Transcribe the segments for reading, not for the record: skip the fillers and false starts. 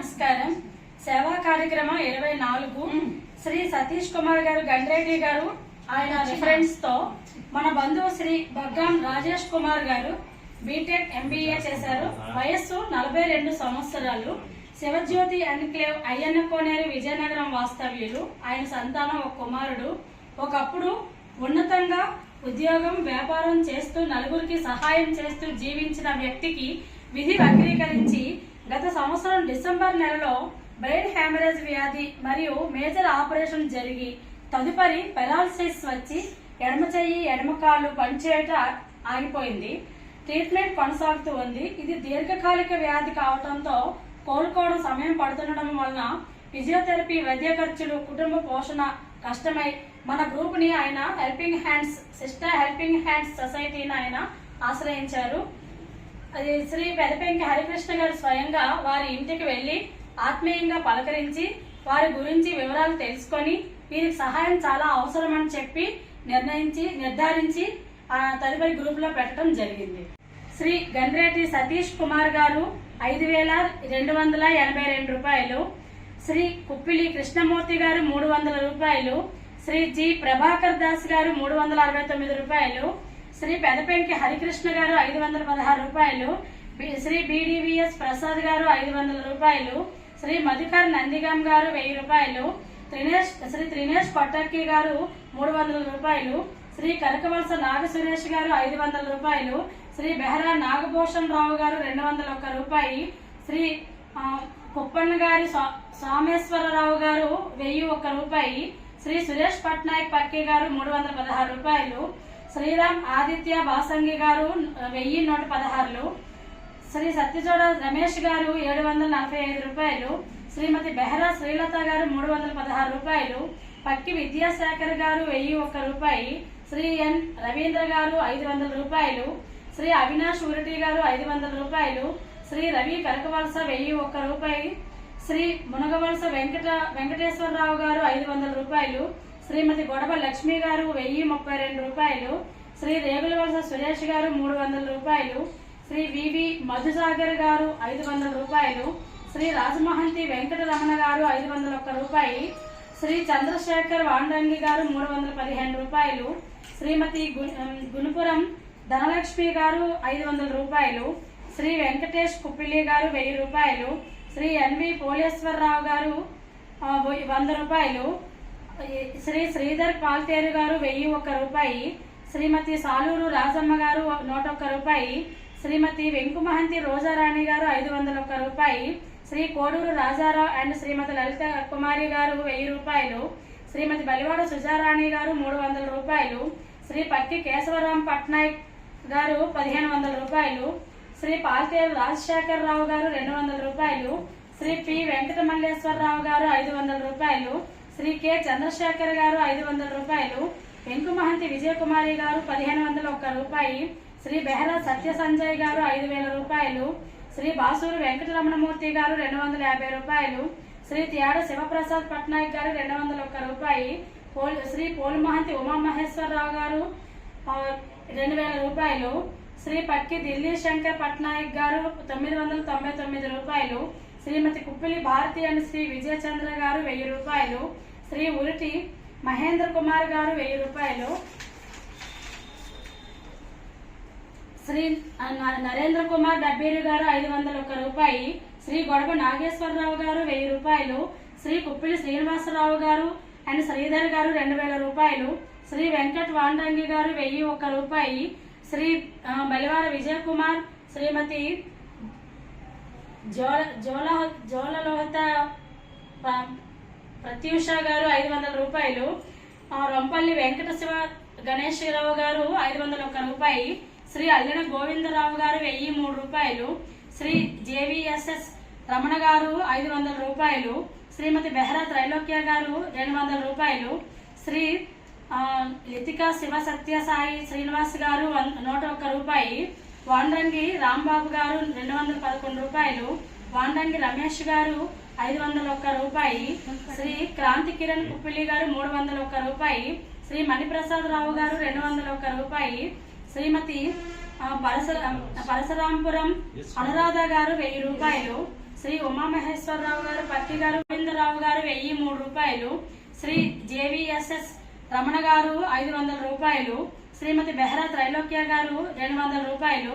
నమస్కారం. సేవా కార్యక్రమం 24 శ్రీ సతీష్ కుమార్ గారు గండ్రెడ్డి గారు ఆయన రిఫరెన్స్ తో మన బంధువు శ్రీ బగ్గాం రాజేష్ కుమార్ గారు బీటెక్ ఎంబీఏ చేశారు. వయస్సు 42 సంవత్సరాలు. శివజ్యోతి ఎన్క్లేవ్ అయ్యన్న కోనేరు విజయనగరం వాస్తవ్యులు. ఆయన సంతానం ఒక కుమారుడు. ఒకప్పుడు ఉన్నతంగా ఉద్యోగం వ్యాపారం చేస్తూ నలుగురికి సహాయం చేస్తూ జీవించిన వ్యక్తికి విధి వక్రీకరించి గత సంవత్సరం డిసెంబర్ నెలలో బ్రెయిన్ హ్యామరేజ్ వ్యాధి మరియు మేజర్ ఆపరేషన్ జరిగి తదుపరి పెరాలసిస్ వచ్చి ఎడమ చెయ్యి ఎడమ కాలు పనిచేయట ఆగిపోయింది. ట్రీట్మెంట్ కొనసాగుతూ ఉంది. ఇది దీర్ఘకాలిక వ్యాధి కావడంతో కోలుకోవడం సమయం పడుతుండడం వలన ఫిజియోథెరపీ, వైద్య ఖర్చులు, కుటుంబ పోషణ కష్టమై మన గ్రూప్ ని ఆయన helping hands sister helping hands సొసైటీని ఆయన ఆశ్రయించారు. అది శ్రీ పెదపెంకి హరికృష్ణ గారు స్వయంగా వారి ఇంటికి వెళ్లి ఆత్మీయంగా పలకరించి వారి గురించి వివరాలు తెలుసుకొని వీరికి సహాయం చాలా అవసరమని చెప్పి నిర్ధారించి తదుపరి గ్రూప్ లో పెట్టడం జరిగింది. శ్రీ గండ్రెడ్డి సతీష్ కుమార్ గారు 5,282 రూపాయలు. శ్రీ కుప్పిలి కృష్ణమూర్తి గారు 300 రూపాయలు. శ్రీ జి ప్రభాకర్ దాస్ గారు 369 రూపాయలు. శ్రీ పెదపెంకి హరికృష్ణ గారు 516 రూపాయలు. శ్రీ బిడివిఎస్ ప్రసాద్ గారు 500 రూపాయలు. శ్రీ మధుకర్ నందిగం గారు 1000 రూపాయలు. శ్రీ త్రినేష్ కొట్టక్కి గారు 300 రూపాయలు. శ్రీ కనకవలస నాగ సురేష్ గారు 500 రూపాయలు. శ్రీ బెహరా నాగభూషణ్ రావు గారు 201 రూపాయి. శ్రీ కుప్పన్న గారి సోమేశ్వరరావు గారు 1001 రూపాయి. శ్రీ సురేష్ పట్నాయక్ పక్కి గారు 316 రూపాయలు. శ్రీరామ్ ఆదిత్య బాసంగి గారు 1116. శ్రీ సత్యజోడ రమేష్ గారు 745 రూపాయలు. శ్రీమతి బెహరా శ్రీలత గారు 316 రూపాయలు. పక్కి విద్యాశేఖర్ గారు 1001 రూపాయి. శ్రీ ఎన్ రవీంద్ర గారు 500 రూపాయలు. శ్రీ అవినాష్ ఉరటి గారు 500 రూపాయలు. శ్రీ రవి కనకవలస 1001 రూపాయి. శ్రీ మునగవలస వెంకటేశ్వరరావు గారు 500 రూపాయలు. శ్రీమతి గొడవ లక్ష్మి గారు 1032 రూపాయలు. శ్రీ రేగులవలస సురేష్ గారు 300 రూపాయలు. శ్రీ వివి మధుసాగర్ గారు 500 రూపాయలు. శ్రీ రాజమహంతి వెంకటరమణ గారు 501 రూపాయి. శ్రీ చంద్రశేఖర్ వాండంగి గారు 315 రూపాయలు. శ్రీమతి గునుపురం ధనలక్ష్మి గారు 500 రూపాయలు. శ్రీ వెంకటేష్ కుప్పిలి గారు 1000 రూపాయలు. శ్రీ ఎన్వి పోలేశ్వరరావు గారు 100 రూపాయలు. శ్రీ శ్రీధర్ పాల్తేరు గారు 1001 రూపాయి. శ్రీమతి సాలూరు రాజమ్మ గారు 101 రూపాయి. శ్రీమతి వెంకుమహంతి రోజారాణి గారు 501 రూపాయి. శ్రీ కోడూరు రాజారావు అండ్ శ్రీమతి లలిత కుమారి గారు 1000 రూపాయలు. శ్రీమతి బలివాడ సుజారాణి గారు 300 రూపాయలు. శ్రీ పక్కి కేశవరాం పట్నాయక్ గారు 1500 రూపాయలు. శ్రీ పాల్తేరు రాజశేఖర్ రావు గారు 200 రూపాయలు. శ్రీ పి వెంకట మల్లేశ్వరరావు గారు 500 రూపాయలు. శ్రీ కె చంద్రశేఖర్ గారు 500 రూపాయలు. వెంకుమహంతి విజయకుమారి గారు 1501 రూపాయి. శ్రీ బెహరా సత్య సంజయ్ గారు 5000 రూపాయలు. శ్రీ బాసూరు వెంకటరమణమూర్తి గారు 250 రూపాయలు. శ్రీ త్యాడ శివప్రసాద్ పట్నాయక్ గారు 201 రూపాయి. శ్రీ పోలుమహంతి ఉమామహేశ్వరరావు గారు 2000 రూపాయలు. శ్రీ పక్కి ఢిల్లీ శంకర్ పట్నాయక్ గారు 999 రూపాయలు. శ్రీమతి కుప్పిలి భారతి అండ్ శ్రీ విజయచంద్ర గారు 1000 రూపాయలు. శ్రీ ఉరిటి మహేంద్ర కుమార్ గారు 1000 రూపాయలు. శ్రీ నరేంద్ర కుమార్ డబ్బీరు గారు 501 రూపాయి. శ్రీ గొడవ నాగేశ్వరరావు గారు 1000 రూపాయలు. శ్రీ కుప్పిలి శ్రీనివాసరావు గారు అండ్ శ్రీధర్ గారు 2000 రూపాయలు. శ్రీ వెంకట్ వాండంగి గారు 1001 రూపాయి. శ్రీ బలివార విజయ్ కుమార్, శ్రీమతి జోలలోహత ప్రత్యూష గారు 500 రూపాయలు. రొంపల్లి వెంకట శివ గణేశ్వరరావు గారు 501 రూపాయి. శ్రీ అల్లిన గోవిందరావు గారు 1003 రూపాయలు. శ్రీ జేవిఎస్ఎస్ రమణ గారు 500 రూపాయలు. శ్రీమతి బెహరా త్రైలోక్య గారు 200 రూపాయలు. శ్రీ లితికా శివ సత్యసాయి శ్రీనివాస్ గారు 101 రూపాయి. వాండ్రంగి రాంబాబు గారు 211 రూపాయలు. వాండ్రంగి రమేష్ గారు 501 రూపాయి. శ్రీ క్రాంతి కిరణ్ కుప్పిలి గారు 301 రూపాయి. శ్రీ మణిప్రసాద్ రావు గారు 201 రూపాయి. శ్రీమతి పరశురాంపురం అనురాధ గారు 1000 రూపాయలు. శ్రీ ఉమామహేశ్వరరావు గారు పత్తి గారు గోవిందరావు గారు 1003 రూపాయలు. శ్రీ జేవిఎస్ఎస్ రమణ గారు 500 రూపాయలు. శ్రీమతి బెహ్రా త్రైలోక్య గారు 200 రూపాయలు.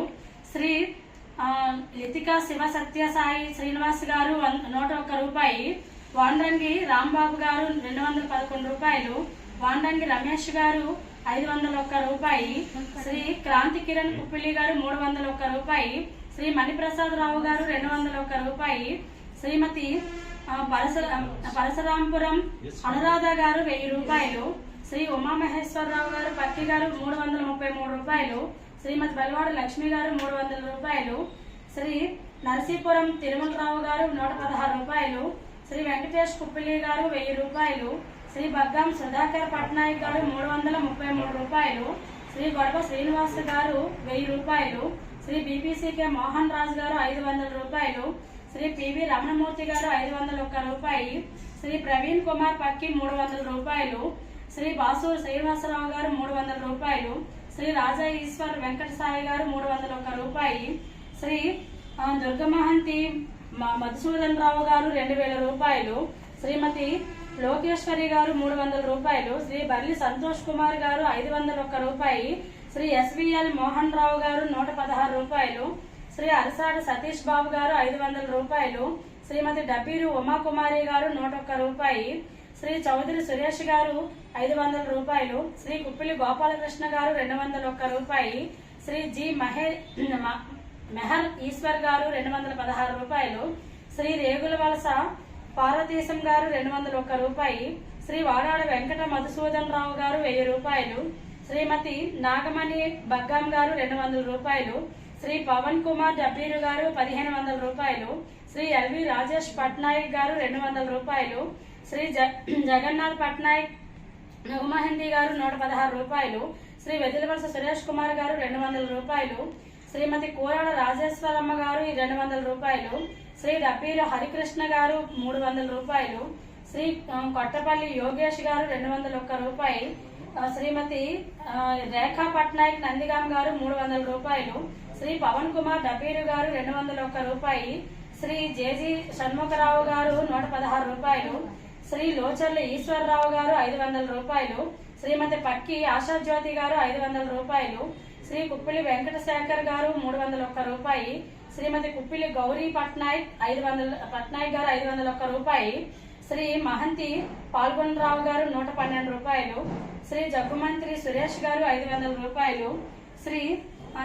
శ్రీ లితికా శివ సత్యసాయి శ్రీనివాస్ గారు 101 రూపాయి. వాండ్రంగి రాంబాబు గారు 211 రూపాయలు. వాండ్రంగి రమేష్ గారు 501 రూపాయి. శ్రీ క్రాంతి కిరణ్ కుప్పిలి గారు 301 రూపాయి. శ్రీ మణిప్రసాద్ రావు గారు 201 రూపాయి. శ్రీమతి పరశురాంపురం అనురాధ గారు 1000 రూపాయలు. శ్రీ ఉమామహేశ్వరరావు గారు పత్తి గారు 333 రూపాయలు. శ్రీమతి బల్వాడ లక్ష్మి గారు 300 రూపాయలు. శ్రీ నరసీపురం తిరుమలరావు గారు 116 రూపాయలు. శ్రీ వెంకటేష్ కుప్పిలి గారు 1000 రూపాయలు. శ్రీ బగ్గాం సుధాకర్ పట్నాయక్ గారు 333 రూపాయలు. శ్రీ గొడవ శ్రీనివాస్ గారు 1000 రూపాయలు. శ్రీ బీపీసీకే మోహన్ రాజ్ గారు 500 రూపాయలు. శ్రీ పివి రమణమూర్తి గారు 501 రూపాయి. శ్రీ ప్రవీణ్ కుమార్ పక్కి 300 రూపాయలు. శ్రీ బాసూరు శ్రీనివాసరావు గారు 300 రూపాయలు. శ్రీ రాజా ఈశ్వర్ వెంకట సాయి గారు 301 రూపాయి. శ్రీ దుర్గమహంతి మధుసూదన్ రావు గారు 2000 రూపాయలు. శ్రీమతి లోకేశ్వరి గారు 300 రూపాయలు. శ్రీ బర్లి సంతోష్ కుమార్ గారు 501 రూపాయి. శ్రీ ఎస్విఎల్ మోహన్ రావు గారు 116 రూపాయలు. శ్రీ అరసాడు సతీష్ బాబు గారు 500 రూపాయలు. శ్రీమతి డబ్బీరు ఉమాకుమారి గారు 101 రూపాయి. శ్రీ చౌదరి సురేష్ గారు 500 రూపాయలు. శ్రీ కుప్పిలి గోపాలకృష్ణ గారు 201 రూపాయి. శ్రీ జి మెహర్ ఈశ్వర్ గారు 216 రూపాయలు. శ్రీ రేగుల వలస పార్వతీశం గారు 201 రూపాయి. శ్రీ వాడాడ వెంకట మధుసూదన్ రావు గారు 1000 రూపాయలు. శ్రీమతి నాగమణి బగ్గాం గారు 200 రూపాయలు. శ్రీ పవన్ కుమార్ డబ్బీరు గారు 1500 రూపాయలు. శ్రీ ఎల్వి రాజేష్ పట్నాయక్ గారు 200 రూపాయలు. శ్రీ జగన్నాథ్ పట్నాయక్ నగుమహిందీ గారు 116 రూపాయలు. శ్రీ వెదిలవలస సురేష్ కుమార్ గారు 200 రూపాయలు. శ్రీమతి కూరాడ రాజేశ్వరమ్మ గారు 200 రూపాయలు. శ్రీ డబ్బీరు హరికృష్ణ గారు 300 రూపాయలు. శ్రీ కొట్టపల్లి యోగేష్ గారు 201 రూపాయి. శ్రీమతి రేఖా పట్నాయక్ నందిగాం గారు 300 రూపాయలు. శ్రీ పవన్ కుమార్ డబ్బీరు గారు 201 రూపాయి. శ్రీ జేజీ షణ్ముఖరావు గారు 116 రూపాయలు. శ్రీ లోచర్ల ఈశ్వరరావు గారు 500 రూపాయలు. శ్రీమతి పక్కి ఆశాజ్యోతి గారు 500 రూపాయలు. శ్రీ కుప్పిలి వెంకటశేఖర్ గారు 301 రూపాయి. శ్రీమతి కుప్పిలి గౌరీ పట్నాయక్ గారు 501 రూపాయి. శ్రీ మహంతి పాల్గొనరావు గారు 112 రూపాయలు. శ్రీ జగ్గుమంత్రి సురేష్ గారు 500 రూపాయలు. శ్రీ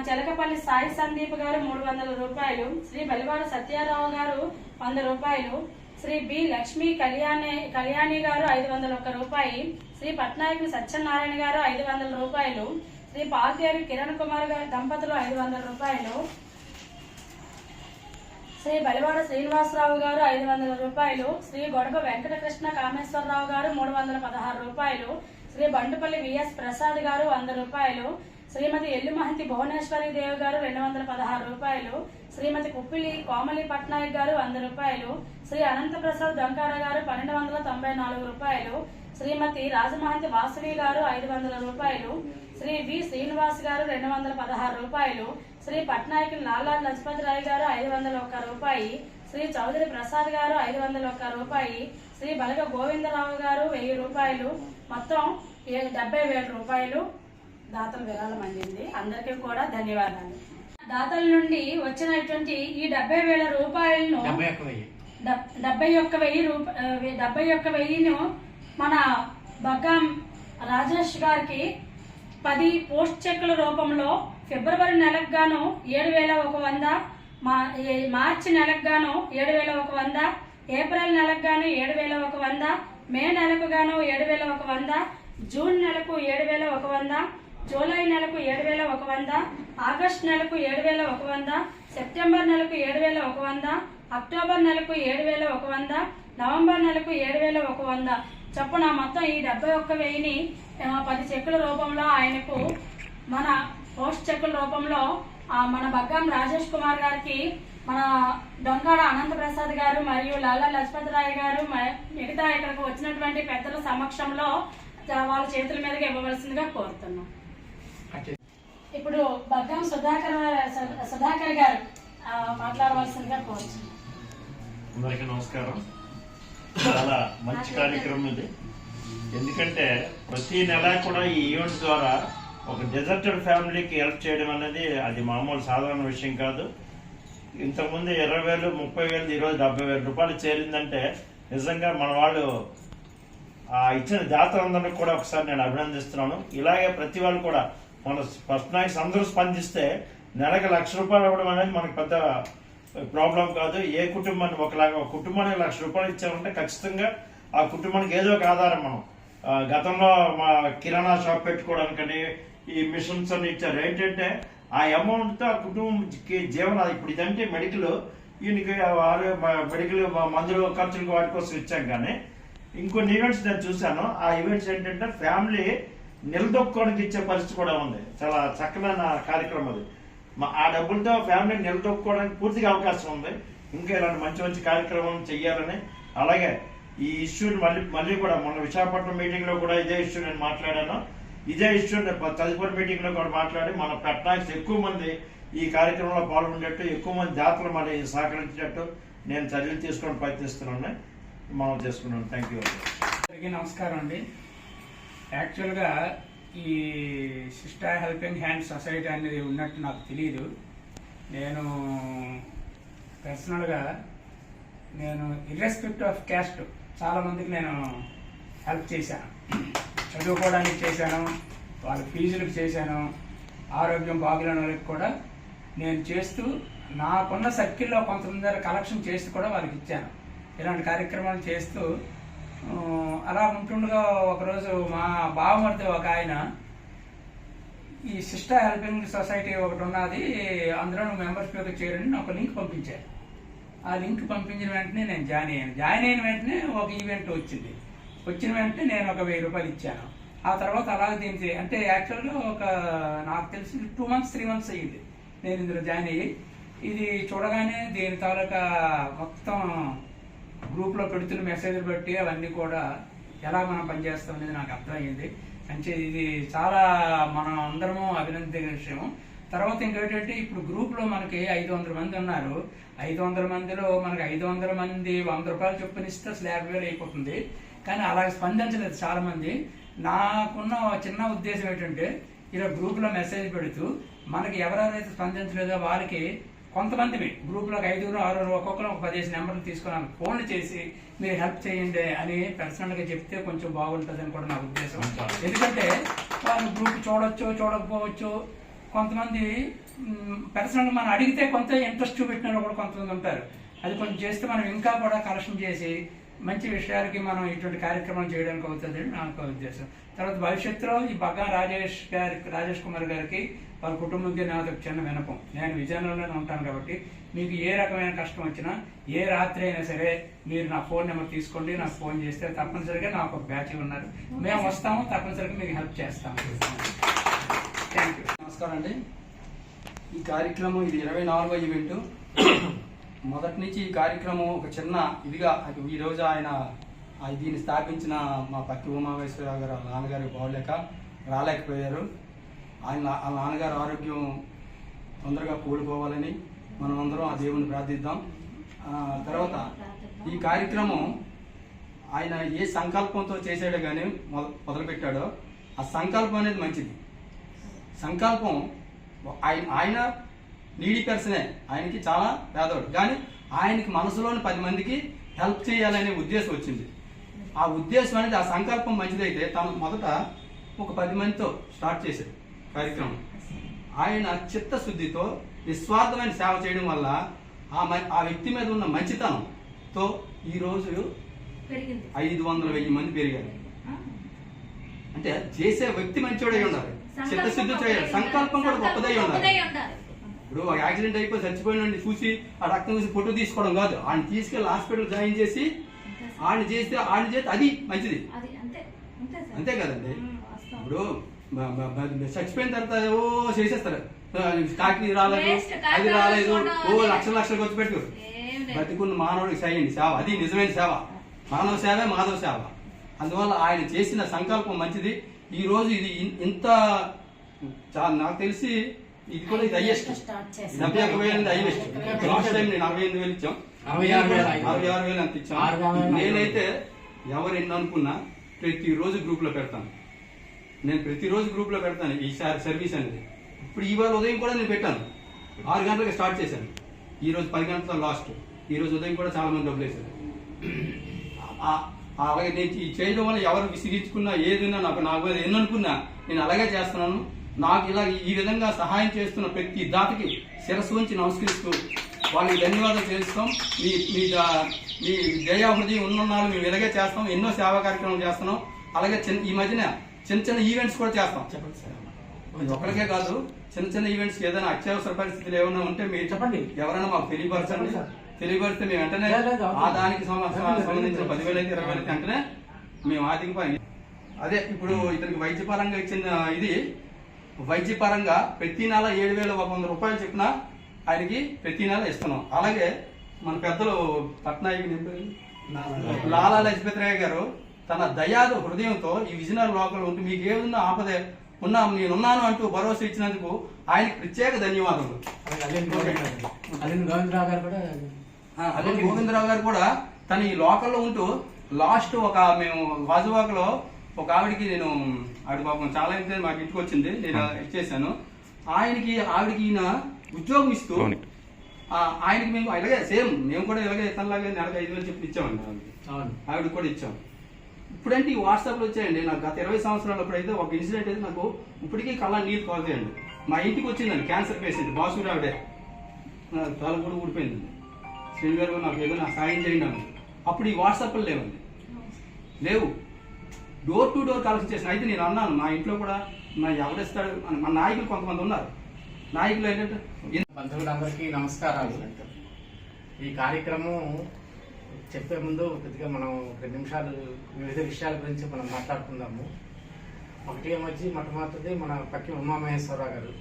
చెలకపల్లి సాయి సందీప్ గారు 300 రూపాయలు. శ్రీ బలివాడ సత్యారావు గారు 100 రూపాయలు. శ్రీ బి లక్ష్మీ కళ్యాణి గారు 501 రూపాయి. శ్రీ పట్నాయక్ సత్యనారాయణ గారు 500 రూపాయలు. శ్రీ పాల్తేరు కిరణ్ కుమార్ గారి దంపతులు 500 రూపాయలు. శ్రీ బలివాడ శ్రీనివాసరావు గారు 500 రూపాయలు. శ్రీ గొడవ వెంకటకృష్ణ కామేశ్వరరావు గారు 316 రూపాయలు. శ్రీ బండుపల్లి విఎస్ ప్రసాద్ గారు 100 రూపాయలు. శ్రీమతి ఎల్లుమహంతి భువనేశ్వరి దేవి గారు 216 రూపాయలు. శ్రీమతి కుప్పిలి కోమలి పట్నాయక్ గారు 100 రూపాయలు. శ్రీ అనంత ప్రసాద్ దొంకార గారు 1294 రూపాయలు. శ్రీమతి రాజమహంతి వాసవి గారు 500 రూపాయలు. శ్రీ వి శ్రీనివాస్ గారు 216 రూపాయలు. శ్రీ పట్నాయక్ లాలా లజపతి రాయ్ గారు 501 రూపాయి. శ్రీ చౌదరి ప్రసాద్ గారు 501 రూపాయి. శ్రీ బలగ గోవిందరావు గారు 1000 రూపాయలు. మొత్తం 70,000 రూపాయలు దాతలు విరాళం అందింది. అందరికీ కూడా ధన్యవాదాలు. దాతల నుండి వచ్చినటువంటి ఈ 70,000 రూపాయలను 71,000ను మన బగ్గాం రాజేష్ గారికి 10 పోస్ట్ చెక్కుల రూపంలో ఫిబ్రవరి నెలకు గాను 7,100, మార్చి నెలకు గాను 7,100, ఏప్రిల్ నెలకు గాను 7,100, మే నెలకు గాను 7,100, జూన్ నెలకు 7,100, జూలై నెలకు 7,100, ఆగస్టు నెలకు 7,100, సెప్టెంబర్ నెలకు 7,100, అక్టోబర్ నెలకు 7,100, నవంబర్ నెలకు 7,100 చొప్పున మొత్తం ఈ 71,000ని 10 చెక్కుల రూపంలో ఆయనకు మన పోస్ట్ చెక్కుల రూపంలో మన బగ్గాం రాజేష్ కుమార్ గారికి మన డొంకాడ అనంత ప్రసాద్ గారు మరియు లాలా లజపతి రాయ్ గారు మిగతా ఇక్కడికి వచ్చినటువంటి పెద్దల సమక్షంలో వాళ్ళ చేతుల మీదకి ఇవ్వవలసిందిగా కోరుతున్నాం. ఇప్పుడు బగ్గాం సుధాకర్ గారు మాట్లాడవలసిందిగా కోరుతున్నాం. అందరికీ నమస్కారం. చాలా మంచి కార్యక్రమం ఇది. ఎందుకంటే ప్రతి నెల కూడా ఈ ఈవెంట్ ద్వారా ఒక డిజర్టెడ్ ఫ్యామిలీకి హెల్ప్ చేయడం అనేది అది మామూలు సాధారణ విషయం కాదు. ఇంతకుముందు 20,000, 30,000, ఈరోజు 70,000 రూపాయలు చేరిందంటే నిజంగా మన వాళ్ళు ఇచ్చిన దాతలందరినీ కూడా ఒకసారి నేను అభినందిస్తున్నాను. ఇలాగే ప్రతి వాళ్ళు కూడా మన ఫస్ట్ నాయక్స్ అందరూ స్పందిస్తే నెలకు ₹1,00,000 ఇవ్వడం అనేది మనకు పెద్ద ప్రాబ్లం కాదు. ఏ కుటుంబాన్ని ఒక కుటుంబానికి ₹1,00,000 ఇచ్చామంటే ఖచ్చితంగా ఆ కుటుంబానికి ఏదో ఒక ఆధారం. మనం గతంలో మా కిరాణా షాప్ పెట్టుకోవడానికని ఈ మిషన్స్ అని ఇచ్చారు. ఏంటంటే ఆ అమౌంట్ తో ఆ కుటుంబంకి జీవన ఇప్పుడు ఇదంటే మెడికల్ ఈయనకి మెడికల్ మందులు ఖర్చులకు వాటి కోసం ఇచ్చాం. కానీ ఇంకొన్ని ఈవెంట్స్ నేను చూశాను. ఆ ఈవెంట్స్ ఏంటంటే ఫ్యామిలీ నిలదొక్కోవడానికి ఇచ్చే పరిస్థితి కూడా ఉంది. చాలా చక్కమైన కార్యక్రమం అది. ఆ డబ్బులతో ఫ్యామిలీ నిలదొక్కోవడానికి పూర్తిగా అవకాశం ఉంది. ఇంకా ఇలాంటి మంచి మంచి కార్యక్రమం చెయ్యాలని, అలాగే ఈ ఇష్యూని మళ్ళీ కూడా మొన్న విశాఖపట్నం మీటింగ్ లో కూడా ఇదే ఇష్యూ నేను మాట్లాడాను. ఇదే ఇష్యూ తదుపరి మీటింగ్ లో కూడా మాట్లాడి మన పట్నాయక్స్ ఎక్కువ మంది ఈ కార్యక్రమంలో పాల్గొనేటట్టు, ఎక్కువ మంది దాతలు మరి సహకరించేటట్టు నేను చర్యలు తీసుకోవడం ప్రయత్నిస్తున్నాను. మనం చేసుకున్నాను. Thank you. అందరికీ నమస్కారం అండి. యాక్చువల్గా ఈ సిస్టర్ హెల్పింగ్ హ్యాండ్ సొసైటీ అనేది ఉన్నట్టు నాకు తెలియదు. నేను పర్సనల్గా ఇర్రెస్పెక్ట్ ఆఫ్ క్యాస్ట్ చాలా మందికి నేను హెల్ప్ చేశాను. చదువుకోవడానికి చేశాను, వాళ్ళ ఫీజులకు చేశాను, ఆరోగ్యం బాగులేని వాళ్ళకి కూడా నేను చేస్తూ నాకున్న సర్కిల్లో కొంతమంది దగ్గర కలెక్షన్ చేస్తూ కూడా వాళ్ళకి ఇచ్చాను. ఇలాంటి కార్యక్రమాలు చేస్తూ అలా ఉంటుండగా ఒకరోజు మా బావమరిది ఒక ఆయన ఈ సిస్టర్ హెల్పింగ్ సొసైటీ ఒకటి ఉన్నది, అందులో మెంబర్షిప్ చేరని ఒక లింక్ పంపించారు. ఆ లింక్ పంపించిన వెంటనే నేను జాయిన్ అయిన వెంటనే ఒక ఈవెంట్ వచ్చిన వెంటనే నేను ఒక ₹1,000 ఇచ్చాను. ఆ తర్వాత అలాగే దీనికి అంటే యాక్చువల్గా నాకు తెలిసి 2 months 3 months అయ్యింది నేను ఇందులో జాయిన్ అయ్యి. ఇది చూడగానే దీని తాలూకా మొత్తం గ్రూప్లో పెడుతున్న మెసేజ్లు బట్టి అవన్నీ కూడా ఎలా మనం పనిచేస్తాం అనేది నాకు అర్థమయ్యింది. అంటే ఇది చాలా మనం అందరము అభినందించే విషయం. తర్వాత ఇంకేంటంటే ఇప్పుడు గ్రూప్లో మనకి 500 మంది ఉన్నారు. 500 మందిలో మనకి 500 మంది ₹100 చొప్పున ఇస్తే అసలు 50,000 అయిపోతుంది. కానీ అలా స్పందించలేదు చాలా మంది. నాకున్న చిన్న ఉద్దేశం ఏంటంటే ఇలా గ్రూప్లో మెసేజ్ పెడుతూ మనకి ఎవరెవరైతే స్పందించలేదో వాళ్ళకి కొంతమంది గ్రూప్లో 5, 6 ఒక్కొక్కరు ఒక 15 నెంబర్లు తీసుకుని ఫోన్లు చేసి మీరు హెల్ప్ చేయండి అని పర్సనల్గా చెప్తే కొంచెం బాగుంటుంది అని కూడా నా ఉద్దేశం. ఎందుకంటే వాళ్ళు గ్రూప్ చూడొచ్చు, చూడకపోవచ్చు. కొంతమంది పర్సనల్గా మనం అడిగితే కొంత ఇంట్రెస్ట్ చూపెట్టిన కూడా కొంతమంది ఉంటారు. అది కొంచెం చేస్తే మనం ఇంకా కూడా కలెక్షన్ చేసి మంచి విషయాలకి మనం ఇటువంటి కార్యక్రమాలు చేయడానికి అవుతుంది అని నాకు ఉద్దేశం. తర్వాత భవిష్యత్తులో ఈ బగ్గా రాజేష్ కుమార్ గారికి వాళ్ళ కుటుంబంకి నాకు చిన్న వినపం. నేను విజయనగరంలోనే ఉంటాను కాబట్టి మీకు ఏ రకమైన కష్టం వచ్చినా ఏ రాత్రి అయినా సరే మీరు నా ఫోన్ నెంబర్ తీసుకోండి, నాకు ఫోన్ చేస్తే తప్పనిసరిగా నాకు ఒక బ్యాచ్ ఉన్నారు, మేము వస్తాము, తప్పనిసరిగా మీకు హెల్ప్ చేస్తాము. Thank you. నమస్కారం అండి. ఈ కార్యక్రమం ఇది 24వ ఈవెంట్. మొదటి నుంచి ఈ కార్యక్రమం ఒక చిన్న ఇదిగా ఈరోజు ఆయన దీన్ని స్థాపించిన మా పక్కి ఉమామేశ్వరరావు గారు వాళ్ళ నాన్నగారు రాలేకపోయారు. వాళ్ళ నాన్నగారు ఆరోగ్యం తొందరగా కోలుకోవాలని మనం అందరం ఆ దేవుని ప్రార్థిద్దాం. తర్వాత ఈ కార్యక్రమం ఆయన ఏ సంకల్పంతో చేసాడో కానీ మొదలుపెట్టాడో ఆ సంకల్పం అనేది మంచిది. సంకల్పం ఆయన నీడీ పర్సనే, ఆయనకి చాలా పేదవాడు, కానీ ఆయనకి మనసులోని 10 మందికి హెల్ప్ చేయాలనే ఉద్దేశం వచ్చింది. ఆ ఉద్దేశం అనేది ఆ సంకల్పం మంచిదైతే తను మొదట ఒక 10 మందితో స్టార్ట్ చేశాడు కార్యక్రమం. ఆయన చిత్తశుద్ధితో నిస్వార్థమైన సేవ చేయడం వల్ల ఆ వ్యక్తి మీద ఉన్న మంచితనంతో ఈరోజు 500,000 మంది పెరిగారు. అంటే చేసే వ్యక్తి మంచివాడై ఉండాలి, చిత్తశుద్ధి చేయాలి, సంకల్పం కూడా గొప్పదై ఉండాలి. ఇప్పుడు యాక్సిడెంట్ అయిపోయి చచ్చిపోయిన చూసి ఆ రక్తం చూసి ఫోటో తీసుకోవడం కాదు, ఆయన తీసుకెళ్లి హాస్పిటల్ జాయిన్ చేసి ఆయన చేస్తే అది మంచిది, అంతే కదండి. ఇప్పుడు చచ్చిపోయిన తర్వాత చేసేస్తారు, కాకి రాలేదు, అది రాలేదు, లక్షలు ఖర్చు పెట్టు. బతికున్న మానవుడికి చేయండి సేవ, అది నిజమైన సేవ. మానవ సేవే మాధవ సేవ. అందువల్ల ఆయన చేసిన సంకల్పం మంచిది. ఈ రోజు ఇది ఇంత నాకు తెలిసి ఇది కూడా ఇది హైయెస్ట్. 71,000 హైయెస్ట్. లాస్ట్ టైం నేను 48,000 ఇచ్చాం. 66,000 అంత ఇచ్చాను. నేనైతే ఎవరు ఎన్ని అనుకున్నా ప్రతిరోజు గ్రూప్ లో పెడతాను. నేను ప్రతిరోజు గ్రూప్ లో పెడతాను ఈసారి సర్వీస్ అనేది. ఇప్పుడు ఇవాళ ఉదయం కూడా నేను పెట్టాను. 6 గంటలకు స్టార్ట్ చేశాను. ఈ రోజు 10 గంటలతో లాస్ట్. ఈ రోజు ఉదయం కూడా చాలా మంది డబ్బులు వేశారు. అలాగే నేను ఈ చేయడం వల్ల ఎవరు విసిగించుకున్నా ఏదైనా నాకు ఎన్ని అనుకున్నా నేను అలాగే చేస్తున్నాను. నాకు ఇలా ఈ విధంగా సహాయం చేస్తున్న ప్రతి దాతకి శిరస్సు ఉంచి నమస్కరిస్తూ వాళ్ళకి ధన్యవాదాలు చేస్తాం. మీ దయాహృదయం ఉన్ననాలు మేము ఇలాగే చేస్తాం. ఎన్నో సేవా కార్యక్రమాలు చేస్తున్నాం. అలాగే ఈ మధ్యన చిన్న ఈవెంట్స్ కూడా చేస్తాం. చెప్పండి సార్. ఒకరికే కాదు, చిన్న ఈవెంట్స్ ఏదైనా అత్యవసర పరిస్థితులు ఏమైనా ఉంటే మీరు చెప్పండి, ఎవరైనా మాకు తెలియపరిస్తే మేము వెంటనే ఆ దానికి సంబంధించిన 10,000 అయితే 20,000 అయితే వెంటనే మేము ఆర్థిక పని. అదే ఇప్పుడు ఇతనికి వైద్యపరంగా ఇచ్చిన ఇది వైద్యపరంగా ప్రతి నెల 7,100 రూపాయలు చెప్పిన ఆయనకి ప్రతి నెల ఇస్తున్నాం. అలాగే మన పెద్దలు పట్నాయకు లాలా లజపతి రాయ్ గారు తన దయాదు హృదయంతో ఈ విజయనగరం లోకల్ ఉంటూ మీకు ఏమున్నా ఆపదే ఉన్నా నేనున్నాను అంటూ భరోసా ఇచ్చినందుకు ఆయనకి ప్రత్యేక ధన్యవాదాలు. గోవిందరావు గారు కూడా తన ఈ లోకల్లో ఉంటూ లాస్ట్ మేము గాజువాకలో ఒక ఆవిడికి ఆవిడ పాపం చాలా అయితే మాకు ఇంటికి వచ్చింది, నేను ఇచ్చేసాను. ఆవిడికి ఈయన ఉద్యోగం ఇస్తూ ఆయనకి మేము ఇలాగే సేమ్ మేము కూడా ఇలాగే ఇతనిలాగే నెలకు 5,000 చెప్పి ఇచ్చామండి. ఆవిడకి కూడా ఇచ్చాం. ఇప్పుడంటే ఈ వాట్సాప్లో వచ్చాయండి. నాకు గత 20 సంవత్సరాలు అయితే ఒక ఇన్సిడెంట్ అయితే నాకు ఇప్పటికీ కళ్ళ నీళ్ళు కోతాయండి. మా ఇంటికి వచ్చిందండి క్యాన్సర్ పేషెంట్ బాసూరి ఆవిడే, తల కూడా ఊడిపోయిందండి. శ్రీని గారు నాకు ఏదైనా సాయం చేయండి అని. అప్పుడు ఈ వాట్సాప్లు లేవు, డోర్ టు డోర్ కలెక్షన్ చేసిన. అయితే నేను అన్నాను మా ఇంట్లో కూడా ఎవరిస్తాడు మా నాయకులు కొంతమంది ఉన్నారు. నాయకులు ఏంటంటే బంధువులందరికీ నమస్కారాలు. ఈ కార్యక్రమం చెప్పే ముందు కొద్దిగా మనం 2 నిమిషాలు వివిధ విషయాల గురించి మనం మాట్లాడుకుందాము. ఒకటి మొట్టమొదటిది మన పక్కి ఉమామహేశ్వరరావు గారు,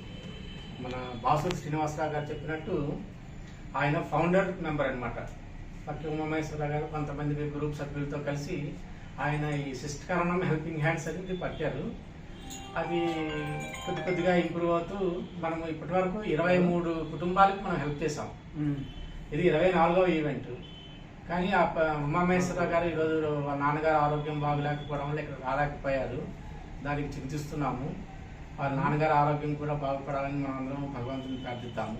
మన బాసూరి శ్రీనివాసరావు గారు చెప్పినట్టు ఆయన ఫౌండర్ మెంబర్ అనమాట. పక్కి ఉమామహేశ్వరరావు గారు కొంతమంది గ్రూప్ సభ్యులతో కలిసి ఆయన ఈ శిష్టకరణం హెల్పింగ్ హ్యాండ్స్ అనేది పట్టారు. అది కొద్దిగా ఇంప్రూవ్ అవుతూ మనము ఇప్పటి వరకు 23 కుటుంబాలకు మనం హెల్ప్ చేసాం. ఇది 24వ ఈవెంట్. కానీ ఆ ఉమామహేశ్వరరావు గారు ఈరోజు వాళ్ళ నాన్నగారు ఆరోగ్యం బాగలేకపోవడం వల్ల ఇక్కడ రాలేకపోయారు. దానికి చింతిస్తున్నాము. వాళ్ళ నాన్నగారు ఆరోగ్యం కూడా బాగుపడాలని మనం అందరం భగవంతుని ప్రార్థిద్దాము.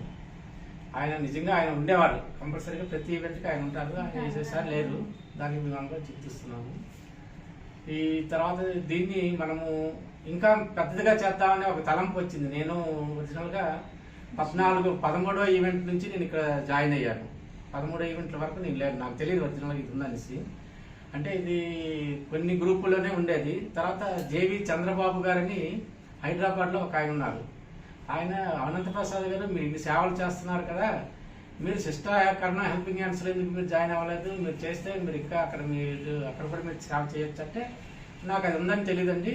ఆయన నిజంగా ఆయన ఉండేవాడు, కంపల్సరీగా ప్రతి ఈవెంట్కి ఆయన ఉంటారు. ఆయన చేసేసారి లేరు, దానికి మేము అందరం చింతిస్తున్నాము. ఈ తర్వాత దీన్ని మనము ఇంకా పెద్దదిగా చేద్దామని ఒక తలంపు వచ్చింది. నేను ఒరిజినల్గా 13వ ఈవెంట్ నుంచి నేను ఇక్కడ జాయిన్ అయ్యాను. 13 ఈవెంట్ల వరకు నేను లేదు, నాకు తెలియదు ఒరిజినల్గా ఇది ఉందనేసి. అంటే ఇది కొన్ని గ్రూపుల్లోనే ఉండేది. తర్వాత జేవి చంద్రబాబు గారని హైదరాబాద్లో ఒక ఆయన ఉన్నారు. ఆయన అనంతప్రసాద్ గారు మీరు ఇన్ని సేవలు చేస్తున్నారు కదా, మీరు శిష్టాకరణ హెల్పింగ్ హ్యాండ్స్లో ఎందుకు మీరు జాయిన్ అవ్వలేదు, మీరు చేస్తే మీరు ఇంకా అక్కడ కూడా మీరు సేవ చేయొచ్చు అంటే నాకు అది ఉందని తెలియదండి,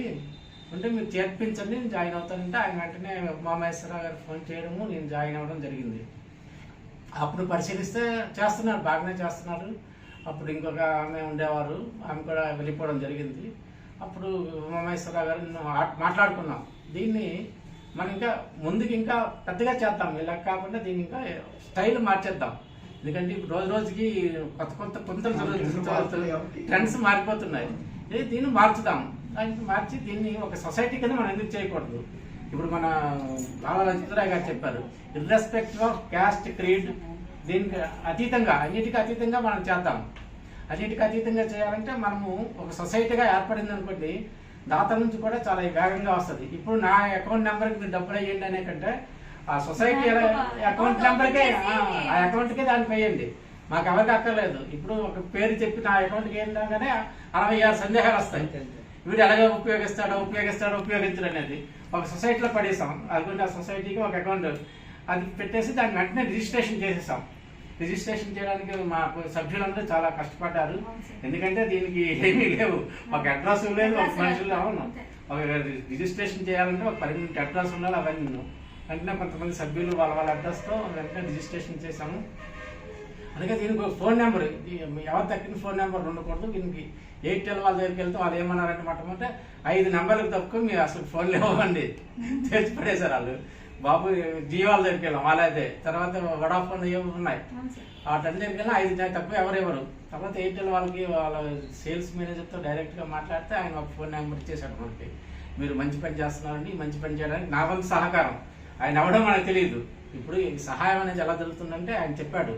అంటే మీరు చేర్పించండి నేను జాయిన్ అవుతానంటే ఆయన వెంటనే ఉమామహేశ్వరరావు గారు ఫోన్ చేయడము, నేను జాయిన్ అవ్వడం జరిగింది. అప్పుడు పరిశీలిస్తే చేస్తున్నారు, బాగానే చేస్తున్నారు. అప్పుడు ఇంకొక ఆమె ఉండేవారు, ఆమె కూడా వెళ్ళిపోవడం జరిగింది. అప్పుడు ఉమామహేశ్వరరావు గారు మాట్లాడుకున్నాం, దీన్ని మనం ఇంకా ముందుకు ఇంకా పెద్దగా చేద్దాం, ఇలా కాకుండా దీన్ని ఇంకా స్టైల్ మార్చేద్దాం. ఎందుకంటే ఇప్పుడు రోజు రోజుకి కొత్త ట్రెండ్స్ మారిపోతున్నాయి. దీన్ని మార్చుదాం, దానికి మార్చి దీన్ని ఒక సొసైటీ కింద మనం ఎందుకు చేయకూడదు. ఇప్పుడు మన లాలా లజపతి రాయ్ గారు చెప్పారు, ఇర్రెస్పెక్టివ్ ఆఫ్ క్యాస్ట్ క్రీడ్, దీనికి అతీతంగా అన్నిటికీ అతీతంగా మనం చేద్దాం. అన్నిటికీ అతీతంగా చేయాలంటే మనము ఒక సొసైటీగా ఏర్పడింది అనుకోండి, దాతల నుంచి కూడా చాలా వేగంగా వస్తుంది. ఇప్పుడు నా అకౌంట్ నెంబర్కి మీరు డబ్బులు వేయండి అనే కంటే ఆ సొసైటీ అకౌంట్ నెంబర్కే ఆ అకౌంట్కే దానికి వేయండి, మాకు ఎవరికి అక్కర్లేదు. ఇప్పుడు ఒక పేరు చెప్పి నా అకౌంట్కి వేయగానే 66 సందేహాలు వస్తాయి. వీడు ఎలాగో ఉపయోగించడు అనేది ఒక సొసైటీలో పడేసాం. అనుకుంటే ఆ సొసైటీకి ఒక అకౌంట్ అది పెట్టేసి దాన్ని వెంటనే రిజిస్ట్రేషన్ చేసేసాం. రిజిస్ట్రేషన్ చేయడానికి మా సభ్యులందరూ చాలా కష్టపడ్డారు. ఎందుకంటే దీనికి ఏమీ లేవు, ఒక అడ్రస్ లేదు, ఒక మనుషులు అవును. ఒక రిజిస్ట్రేషన్ చేయాలంటే ఒక 12 అడ్రస్ ఉండాలి. అవన్నీ వెంటనే కొంతమంది సభ్యులు వాళ్ళ అడ్రస్తో వెంటనే రిజిస్ట్రేషన్ చేశాము. అందుకే దీనికి ఫోన్ నెంబర్ ఎవరు తక్కిన ఫోన్ నెంబర్ ఉండకూడదు. దీనికి ఎయిర్టెల్ వాళ్ళ దగ్గరికి వెళ్తే వాళ్ళు ఏమన్నారంటే మొట్టమొదటి 5 నెంబర్లకు తక్కువ మీరు అసలు ఫోన్లు ఇవ్వండి తెచ్చి పడేశారు వాళ్ళు. బాబు జీవాల దగ్గరికి వెళ్ళాం వాళ్ళైతే, తర్వాత వడాఫోన్ ఏమి ఉన్నాయి వాటన్ని దగ్గరికి వెళ్ళి 5 తక్కువ ఎవరెవరు. తర్వాత ఎయిర్టెల్ వాళ్ళకి వాళ్ళ సేల్స్ మేనేజర్తో డైరెక్ట్గా మాట్లాడితే ఆయన ఒక ఫోన్ నెంబర్ ఇచ్చేసాడు మనకి. మీరు మంచి పని చేస్తున్నారండి, ఈ మంచి పని చేయడానికి నా వంతు సహకారం. ఆయన ఎవడో మనకు తెలియదు. ఇప్పుడు ఈ సహాయం అనేది ఎలా జరుగుతుందంటే ఆయన చెప్పాడు,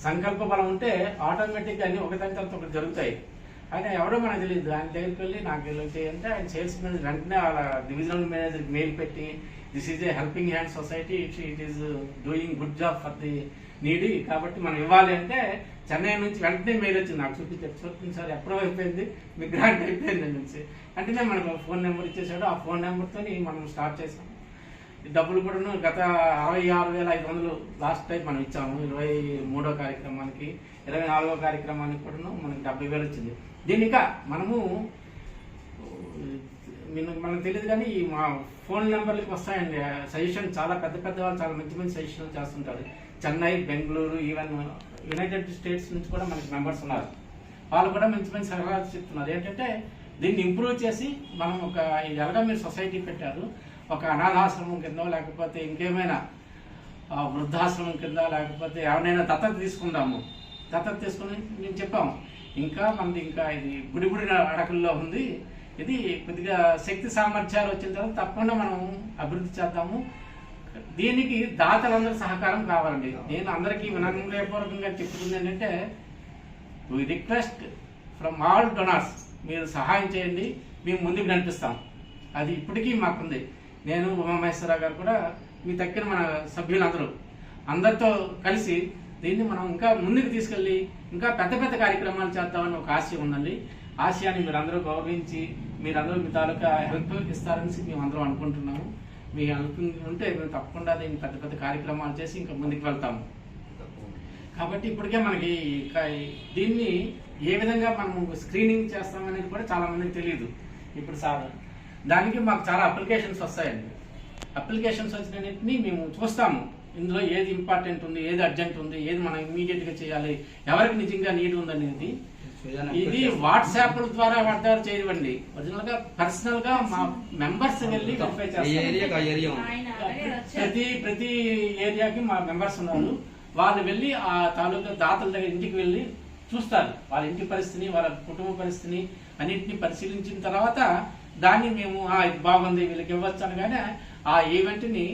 సంకల్ప బలం ఉంటే ఆటోమేటిక్గా అన్ని ఒకదాని తర్వాత ఒకటి జరుగుతాయి. ఆయన ఎవడో మనకు తెలియదు. ఆయన దగ్గరికి వెళ్ళి నాకు వెళ్ళి అంటే ఆయన సేల్స్ మేనేజర్ వెంటనే వాళ్ళ డివిజనల్ మేనేజర్కి మెయిల్ పెట్టి, this is a helping hand society, it is doing good job for the needy, కాబట్టి మనం ఇవ్వాలి అంటే చెన్నై నుంచి వెంటనే మెయిల్ వచ్చింది. నాకు చూపించారు సార్ అప్రూవ్ అయిపోయింది, మీ గ్రాంట్ అయిపోయింది నుంచి వెంటనే మనకు ఫోన్ నెంబర్ ఇచ్చేసాడు. ఆ ఫోన్ నెంబర్తో మనం స్టార్ట్ చేసాం. డబ్బులు కూడా గత 66,500 లాస్ట్ టైం మనం ఇచ్చాము. 23వ కార్యక్రమానికి, 24వ కార్యక్రమానికి కూడా మనకి 70,000 వచ్చింది. దీన్ని ఇంకా మనము మనకు తెలియదు కానీ మా ఫోన్ నెంబర్లకు వస్తాయండి సజెషన్. చాలా పెద్ద పెద్ద వాళ్ళు చాలా మంచి మంచి సజెషన్లు చేస్తుంటారు. Chennai, Bengaluru, even United states నుంచి కూడా మనకి మెంబర్స్ ఉన్నారు. వాళ్ళు కూడా మంచి మంచి సలహాలు చెప్తున్నారు. ఏంటంటే దీన్ని ఇంప్రూవ్ చేసి మనం ఒక ఎలాగా మీరు సొసైటీ పెట్టారు, ఒక అనాథాశ్రమం కింద లేకపోతే ఇంకేమైనా వృద్ధాశ్రమం కింద లేకపోతే ఎవరైనా దత్తత తీసుకుందాము. దత్తత తీసుకుని మేము చెప్పాము, ఇంకా మనది ఇంకా ఇది గుడి అడకల్లో ఉంది, ఇది కొద్దిగా శక్తి సామర్థ్యాలు వచ్చిన తర్వాత తప్పకుండా మనం అభివృద్ధి చేద్దాము. దీనికి దాతలందరూ సహకారం కావాలండి. నేను అందరికీ వినమ్రపూర్వకంగా చెప్తుంది ఏంటంటే, we request from all donors, మీరు సహాయం చేయండి, మేము ముందుకు నడిపిస్తాం. అది ఇప్పటికీ మాకుంది. నేను ఉమామహేశ్వరరావు గారు కూడా మీ దగ్గర మన అందరితో కలిసి దీన్ని మనం ఇంకా ముందుకు తీసుకెళ్ళి ఇంకా పెద్ద పెద్ద కార్యక్రమాలు చేద్దామని ఒక ఆశయం ఉందండి. ఆశయాన్ని మీరందరూ గౌరవించి మీరందరూ మీ తాలూకా హెల్ప్ ఇస్తారని మేము అందరం అనుకుంటున్నాము. మీ అనుకుంటే మేము తప్పకుండా దీన్ని పెద్ద పెద్ద కార్యక్రమాలు చేసి ఇంకా ముందుకు వెళ్తాము. కాబట్టి ఇప్పటికే మనకి దీన్ని ఏ విధంగా మనం స్క్రీనింగ్ చేస్తామనేది కూడా చాలా మందికి తెలియదు. ఇప్పుడు సార్ దానికి మాకు చాలా అప్లికేషన్స్ వస్తాయండి. అప్లికేషన్స్ వచ్చినన్నింటినీ మేము చూస్తాము. ఇందులో ఏది ఇంపార్టెంట్ ఉంది, ఏది అర్జెంట్ ఉంది, ఏది మనం ఇమీడియట్గా చేయాలి, ఎవరికి నిజంగా నీడ్ ఉందనేది ఇది వాట్సాప్ ద్వారా వాడతారు చేయవండి. ఒరిజినల్గా పర్సనల్గా మా మెంబర్స్ వెళ్ళి వెరిఫై చేస్తారు. ప్రతి ఏరియాకి మా మెంబర్స్ ఉన్నారు. వాళ్ళు వెళ్ళి ఆ తాలూకా దాతల దగ్గర ఇంటికి వెళ్ళి చూస్తారు. వాళ్ళ ఇంటి పరిస్థితిని, వాళ్ళ కుటుంబ పరిస్థితిని అన్నింటినీ పరిశీలించిన తర్వాత దాన్ని మేము ఇది బాగుంది వీళ్ళకి ఇవ్వచ్చు అనగానే ఆ ఈవెంట్ని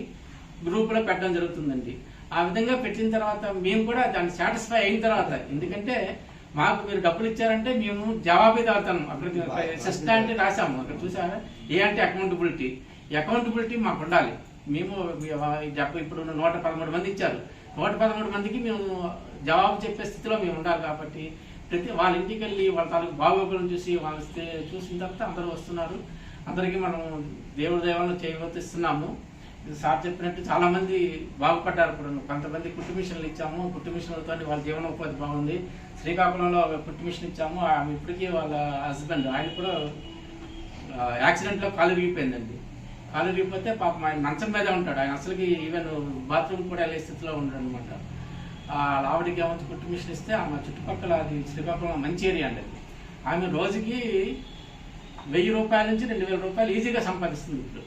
గ్రూప్లో పెట్టడం జరుగుతుందండి. ఆ విధంగా పెట్టిన తర్వాత మేము కూడా దాన్ని సాటిస్ఫై అయిన తర్వాత, ఎందుకంటే మాకు మీరు డబ్బులు ఇచ్చారంటే మేము జవాబుదారుతాం. అక్కడ సిస్టమ్ రాసాము, అక్కడ చూసారా ఏ అంటే అకౌంటబిలిటీ మాకు ఉండాలి. మేము ఇప్పుడు 113 మంది ఇచ్చారు. 113 మందికి మేము జవాబు చెప్పే స్థితిలో మేము ఉండాలి. కాబట్టి వాళ్ళ ఇంటికి వెళ్ళి వాళ్ళ తాలూకు బాగోగులను చూసి వాళ్ళు చూసిన తర్వాత అందరూ వస్తున్నారు. అందరికీ మనం దేవుడి దేవాలను చేయబోతున్నాము. సార్ చెప్పినట్టు చాలా మంది బాగుపడ్డారు. ఇప్పుడు కొంతమంది కుట్టు మిషన్లు ఇచ్చాము. కుట్టు మిషన్లతో వాళ్ళ జీవనోపాధి బాగుంది. శ్రీకాకుళంలో కుట్టు మిషన్ ఇచ్చాము. ఆమె ఇప్పటికీ వాళ్ళ హస్బెండ్ ఆయన కూడా యాక్సిడెంట్లో కాలు విరిగిపోయిందండి. కాలు విరిగిపోతే పాపం ఆయన మంచం మీద ఉంటాడు. ఆయన అసలుకి ఈవెన్ బాత్రూమ్ కూడా వెళ్ళే స్థితిలో ఉంటాడు అనమాట. ఆవిడకి ఏమంత కుట్టు మిషన్ ఇస్తే ఆమె చుట్టుపక్కల అది శ్రీకాకుళం మంచి ఏరియా అండి. ఆమె రోజుకి 1000 రూపాయల నుంచి 2000 రూపాయలు ఈజీగా సంపాదిస్తుంది. ఇప్పుడు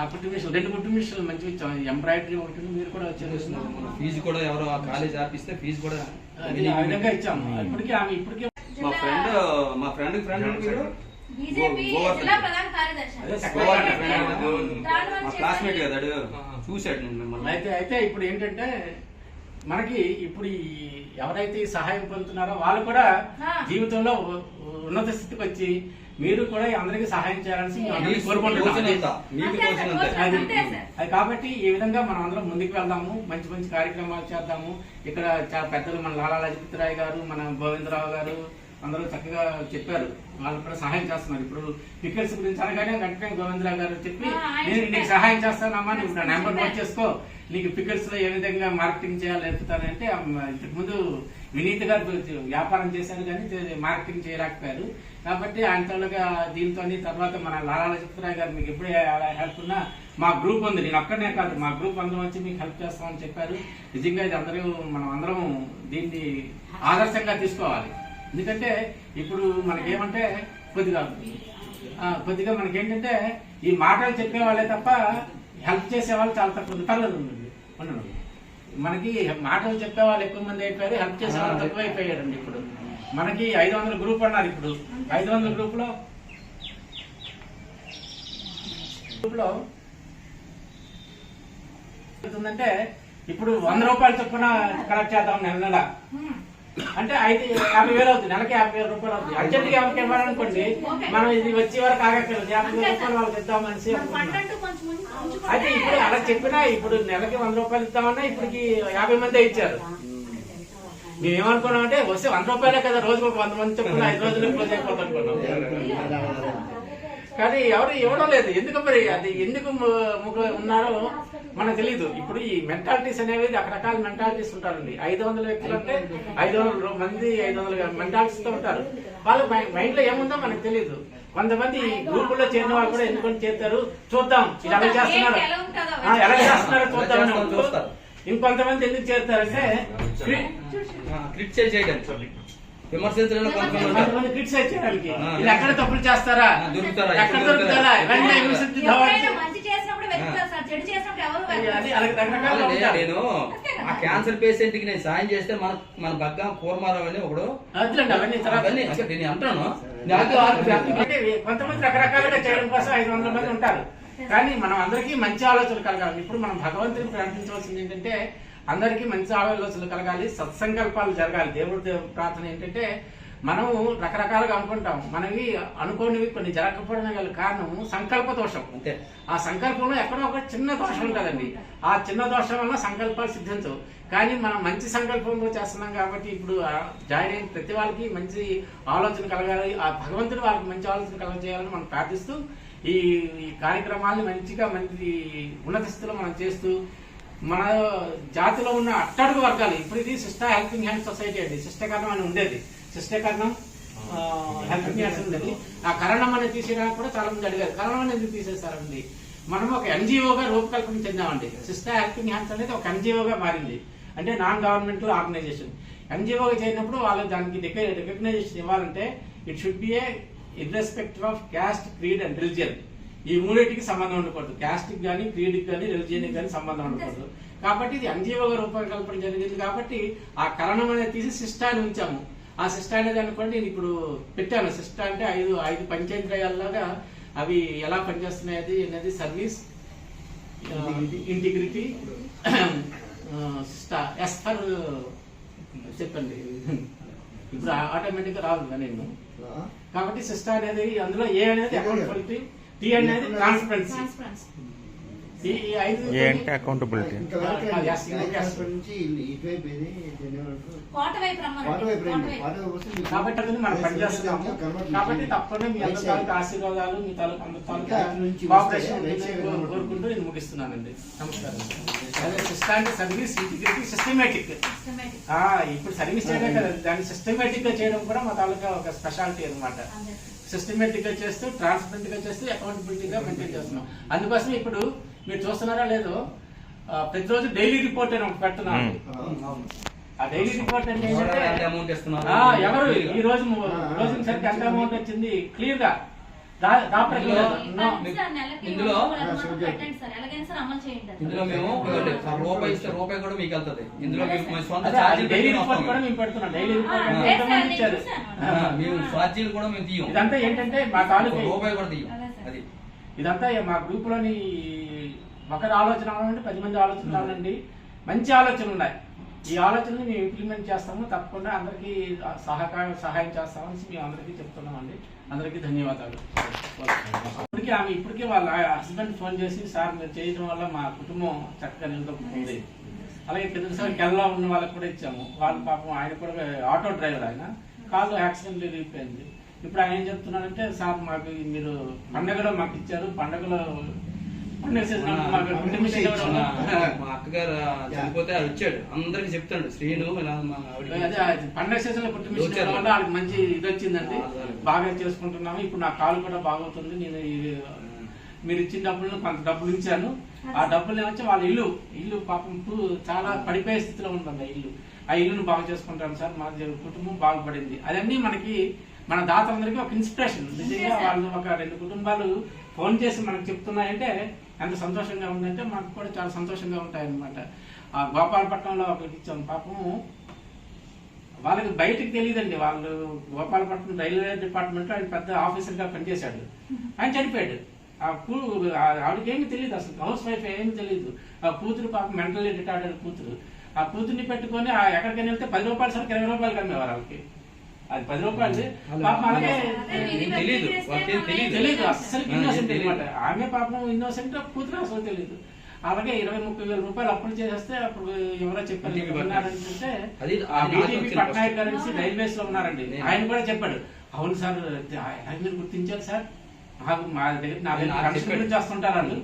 ఆ కుట్టు మిషన్ 2 కుట్టు మిషన్లు మంచిగా ఇచ్చాం. ఎంబ్రాయిడరీ ఒకటి మీరు కూడా వచ్చేస్తున్నారు. ఫీజు కూడా ఎవరో కాలేజ్ ఆపిస్తే ఫీజు కూడా అది ఆ విధంగా ఇచ్చాము. ఇప్పటికీ ఆమె ఇప్పటికే మా ఫ్రెండ్ క్లాస్మేట్ కదా చూశాడు మిమ్మల్ని. అయితే ఇప్పుడు ఏంటంటే మనకి ఇప్పుడు ఎవరైతే ఈ సహాయం పొందుతున్నారో వాళ్ళు కూడా జీవితంలో ఉన్నత స్థితికి వచ్చి మీరు కూడా అందరికీ సహాయం చేయాలని కోరుకుంటున్నాం. అది కాబట్టి ఈ విధంగా మనం అందరం ముందుకు వెళ్దాము, మంచి మంచి కార్యక్రమాలు చేద్దాము. ఇక్కడ చాలా పెద్దలు మన లాలా లజపతి రాయ్ గారు, మన గోవిందరావు గారు అందరూ చక్కగా చెప్పారు. వాళ్ళు కూడా సహాయం చేస్తున్నారు. ఇప్పుడు పికెట్స్ గురించి అనగానే వెంటనే గోవిందరావు గారు చెప్పి నేను నీకు సహాయం చేస్తానమ్మా, నువ్వు నా నెంబర్ నోట్ చేసుకో, నీకు పికెట్స్ లో ఏ విధంగా మార్కెటింగ్ చేయాలి నేర్పుతానంటే ఇంతకుముందు వినీత్ గారు వ్యాపారం చేశారు కానీ మార్కెటింగ్ చేయలేకపోయారు. కాబట్టి ఆయన తోలుగా దీంతో తర్వాత మన లాలా లజపతిరాయ్ గారు మీకు ఎప్పుడే హెల్ప్ ఉన్నా మా గ్రూప్ ఉంది, నేను ఒక్కడనే కాదు మా గ్రూప్ అందరం వచ్చి మీకు హెల్ప్ చేస్తామని చెప్పారు. నిజంగా ఇది మనం అందరం దీన్ని ఆదర్శంగా తీసుకోవాలి. ఎందుకంటే ఇప్పుడు మనకేమంటే కొద్దిగా మనకేంటంటే ఈ మాటలు చెప్పేవాళ్ళే తప్ప హెల్ప్ చేసే వాళ్ళు చాలా తక్కువ ఉంది. పర్లేదు ఉండదు. మనకి మాటలు చెప్పే వాళ్ళు ఎక్కువ మంది అయిపోయారు, హెల్ప్ చేసే వాళ్ళు తక్కువ అయిపోయారండి. ఇప్పుడు మనకి 500 గ్రూప్ అన్నారు. ఇప్పుడు 500 గ్రూప్లో అవుతుందంటే ఇప్పుడు 100 రూపాయలు చొప్పున కలెక్ట్ చేద్దాం నెల. అంటే 50,000 అవుతుంది, నెలకి 50,000 రూపాయలు అవుతుంది. అర్జెంట్గా ఎవరికి ఇవ్వాలనుకోండి, మనం ఇది వచ్చే వరకు ఆగక్కర్లేదు, 50,000 రూపాయలు వాళ్ళకి ఇద్దామనేసి. అయితే ఇప్పుడు అలా చెప్పినా ఇప్పుడు నెలకి 100 రూపాయలు ఇద్దామన్నా ఇప్పటికి 50 మంది ఇచ్చారు. మేము ఏమనుకున్నాం అంటే వస్తే 100 రూపాయలే కదా, రోజుకు 100 మంది చొప్పున 5 రోజులు క్లోజ్ అయిపోతాం అనుకున్నాం. కానీ ఎవరు ఇవ్వడం లేదు. ఎందుకు మరి అది ఎందుకు ఉన్నారో మనకు తెలియదు. ఇప్పుడు ఈ మెంటాలిటీస్ అనేవి రకరకాల మెంటాలిటీస్ ఉంటారండి. 500 వ్యక్తులు అంటే 500 మంది 500 మెంటాలిటీస్ తో ఉంటారు. వాళ్ళ మైండ్ లో ఏముందో మనకు తెలియదు. కొంతమంది గ్రూపుల్లో చేరిన వాళ్ళు కూడా ఎందుకొని చేస్తారు, చూద్దాం ఇది ఎలా చేస్తున్నారు చూద్దాం. ఇంకొంతమంది ఎందుకు చేరుతారంటే క్రిటిసైజ్ చేయడానికి, విమర్శించడం, కొంతమంది క్రిటిసైజ్ చేయడానికి. ఇది ఎక్కడ తప్పులు చేస్తారా, ఎక్కడ దొరుకుతారా, నేను ఆ క్యాన్సర్ పేషెంట్ కి నేను సాయం చేస్తే మన బగ్గా కూరమారావు అని ఒకడు నేను అంటాను. కొంతమంది రకరకాలుగా చేయడం కోసం 500 మంది ఉంటారు. కానీ మనం అందరికీ మంచి ఆలోచనలు కలగాలి. ఇప్పుడు మనం భగవంతుని ప్రార్థించవలసింది ఏంటంటే అందరికీ మంచి ఆలోచనలు కలగాలి, సత్సంకల్పాలు జరగాలి. దేవుడి ప్రార్థన ఏంటంటే మనం రకరకాలుగా అనుకుంటాం, మనవి అనుకోనివి కొన్ని జరగకపోవడం గల కారణం సంకల్ప దోషం. అంతే. ఆ సంకల్పంలో ఎక్కడో ఒక చిన్న దోషం ఉంటుందండి. ఆ చిన్న దోషం వల్ల సంకల్పాలు సిద్ధించవు. కానీ మనం మంచి సంకల్పంలో చేస్తున్నాం కాబట్టి ఇప్పుడు జాయిన్ అయిన ప్రతి వాళ్ళకి మంచి ఆలోచన కలగాలి, ఆ భగవంతుడు వాళ్ళకి మంచి ఆలోచన కలగజేయాలని మనం ప్రార్థిస్తూ ఈ కార్యక్రమాన్ని మంచిగా మంచి ఉన్నత స్థితిలో మనం చేస్తూ మన జాతిలో ఉన్న అట్టడుగు వర్గాలు, ఇప్పుడు ఇది సిస్టర్ హెల్పింగ్ హ్యాండ్ సొసైటీ అండి. శిష్టకరణం అని ఉండేది, శిష్టకరణం హెల్పింగ్ హ్యాండ్స్ ఉండేది. ఆ కరణం అనేది తీసేయడానికి కూడా చాలా మంది అడిగారు, కరణం అనేది ఎందుకు తీసేస్తారండి. మనం ఒక ఎన్జిఓగా రూపకల్పన చెందామండి. సిస్టర్ హెల్పింగ్ హ్యాండ్స్ అనేది ఒక ఎన్జిఓగా మారింది, అంటే నాన్ గవర్నమెంటల్ ఆర్గనైజేషన్. ఎన్జిఓగా చేరినప్పుడు వాళ్ళు దానికి రికగ్నైజేషన్ ఇవ్వాలంటే it should be A irrespective of caste, creed and religion. ఈ మూడింటికి సంబంధం ఉండకూడదు. క్యాస్ట్కి కానీ, క్రీడ్కి కానీ, రిలిజియన్కి కానీ సంబంధం ఉండకూడదు. కాబట్టి ఇది ఎన్జిఓగా రూపకల్పన జరిగింది. కాబట్టి ఆ కరణం అనేది తీసి సిస్టాన్ని ఉంచాము. ఆ సిస్టా అనేది అనుకోండి నేను ఇప్పుడు పెట్టాను. సిస్టా అంటే 5 పంచాయతీరాజ్లాగా అవి ఎలా పనిచేస్తున్నాయి అనేది సర్వీస్, ఇంటిగ్రిటీ, ఎస్ ఫర్ చెప్పండి. ఇప్పుడు ఆటోమేటిక్ గా రాదు నేను. కాబట్టి సిస్టా అనేది అందులో ఏ అనేది అకౌంటబిలిటీ, టీ అనేది ట్రాన్స్పరెన్సీ. ఈ 5 అకౌంటబిలిటీ కాబట్టి అది మనం పనిచేస్తున్నాము. కాబట్టి తప్పకుండా మీ అందరి తాలూకు ఆశీర్వాదాలు, మీ తాలూకు అందరి కోఆపరేషన్ కోరుకుంటూ నేను ముగిస్తున్నానండి. నమస్కారం. అదే సిస్టా అంటే సర్వీస్, ఇంటిగ్రిటీ, సిస్టమేటిక్. ఇప్పుడు సర్వీస్ చేయడం కదా, దాన్ని సిస్టమేటిక్ గా చేయడం కూడా మా తాలూకా ఒక స్పెషాలిటీ అనమాట. సిస్టమేటిక్ గా చేస్తూ, ట్రాన్స్పరెంట్ గా చేస్తూ, అకౌంటబిలిటీగా మెయింటైన్ చేస్తున్నాం. అందుకోసం ఇప్పుడు మీరు చూస్తున్నారా లేదో, ప్రతిరోజు డైలీ రిపోర్ట్ అని ఒకటి పెడుతున్నాను. ఆ డైలీ రిపోర్ట్ అంటే ఎవరు ఈ రోజు రోజుకి సరికి ఎంత అమౌంట్ వచ్చింది క్లియర్ గా ఇందులో మేము రూపాయి ఇస్తే రూపాయి కూడా మీకు వెళ్తుంది. ఇందులో డైలీ రిపోర్ట్ కూడా మేము పెడుతున్నాం. డైలీ రిపోర్ట్ ఇచ్చారు, మేము స్వాధ్యాయులు కూడా మేము తీయం. ఇదంతా ఏంటంటే మా తాలూకు రూపాయి కూడా తీయం. అది ఇదంతా మా గ్రూప్ లోని ఒకరి ఆలోచన అవ్వాలంటే 10 మంది ఆలోచనలు అవ్వాలండి. మంచి ఆలోచనలు ఉన్నాయి. ఈ ఆలోచనని మేము ఇంప్లిమెంట్ చేస్తాము. తప్పకుండా అందరికీ సహాయం చేస్తామని మేము అందరికీ చెప్తున్నామండి. అందరికీ ధన్యవాదాలు. ఇప్పటికీ వాళ్ళ హస్బెండ్ ఫోన్ చేసి, సార్ మీరు చేయడం వల్ల మా కుటుంబం చక్కగా నిలదొక్కుంది. అలాగే కిందసారి కెల్లా ఉన్న వాళ్ళకి కూడా ఇచ్చాము. వాళ్ళ పాపం ఆయన కూడా ఆటో డ్రైవర్, ఆయన కాళ్ళు యాక్సిడెంట్ అయిపోయింది. ఇప్పుడు ఆయన ఏం చెప్తున్నారంటే, సార్ మాకు మీరు పండగలో మాకు ఇచ్చారు, పండగలో మా అక్కగారు చనిపోతే అది వచ్చాడు, అందరికి చెప్తాడు శ్రీను. పండగ సీజన్ లో కుటుంబం వల్ల వాళ్ళకి మంచి ఇది వచ్చిందండి, బాగా చేసుకుంటున్నాము. ఇప్పుడు నా కాలు కూడా బాగవుతుంది. నేను మీరు ఇచ్చిన డబ్బులను కొంత డబ్బులు ఇచ్చాను. ఆ డబ్బులు ఏమొచ్చి వాళ్ళ ఇల్లు పాపం చాలా పడిపోయే స్థితిలో ఉంటుంది. ఆ ఇల్లును బాగు చేసుకుంటాను సార్, మా కుటుంబం బాగుపడింది. అదన్నీ మనకి మన దాతలందరికీ ఒక ఇన్స్పిరేషన్. నిజంగా వాళ్ళు ఒక 2 కుటుంబాలు ఫోన్ చేసి మనకు చెప్తున్నాయంటే ఎంత సంతోషంగా ఉందంటే మాకు కూడా చాలా సంతోషంగా ఉంటాయన్నమాట. ఆ గోపాలపట్నంలో ఒకరికి ఇచ్చాం. పాపం వాళ్ళకి బయటకు తెలియదండి. వాళ్ళు గోపాలపట్నం రైల్వే డిపార్ట్మెంట్లో ఆయన పెద్ద ఆఫీసర్గా పనిచేశాడు. ఆయన చనిపోయాడు. ఆవిడకి ఏమీ తెలియదు, అసలు హౌస్ వైఫ్ ఏమీ తెలియదు. ఆ కూతురు పాపం మెంటల్లీ రిటార్డెడ్ కూతురు. ఆ కూతుర్ని పెట్టుకొని ఎక్కడికైనా వెళ్తే 10 రూపాయలు సరికి 20 రూపాయలు కమ్మేవారు వాళ్ళకి. అది 10 రూపాయలు పాపం. అలాగే తెలియదు, అస్సలు ఇన్నోసెంట్ అనమాట. ఆమె పాపం ఇన్నోసెంట్, కూతురు అసలు తెలియదు. అలాగే 20-30 వేల రూపాయలు అప్పులు చేసేస్తే అప్పుడు ఎవరో చెప్పారు ఉన్నారంటే పట్నాయక్ గారు రైల్వేస్ లో ఉన్నారండి. ఆయన కూడా చెప్పాడు, అవును సార్ మీరు గుర్తించారు సార్, నాకు నా దగ్గర గురించి వస్తుంటారు వాళ్ళు,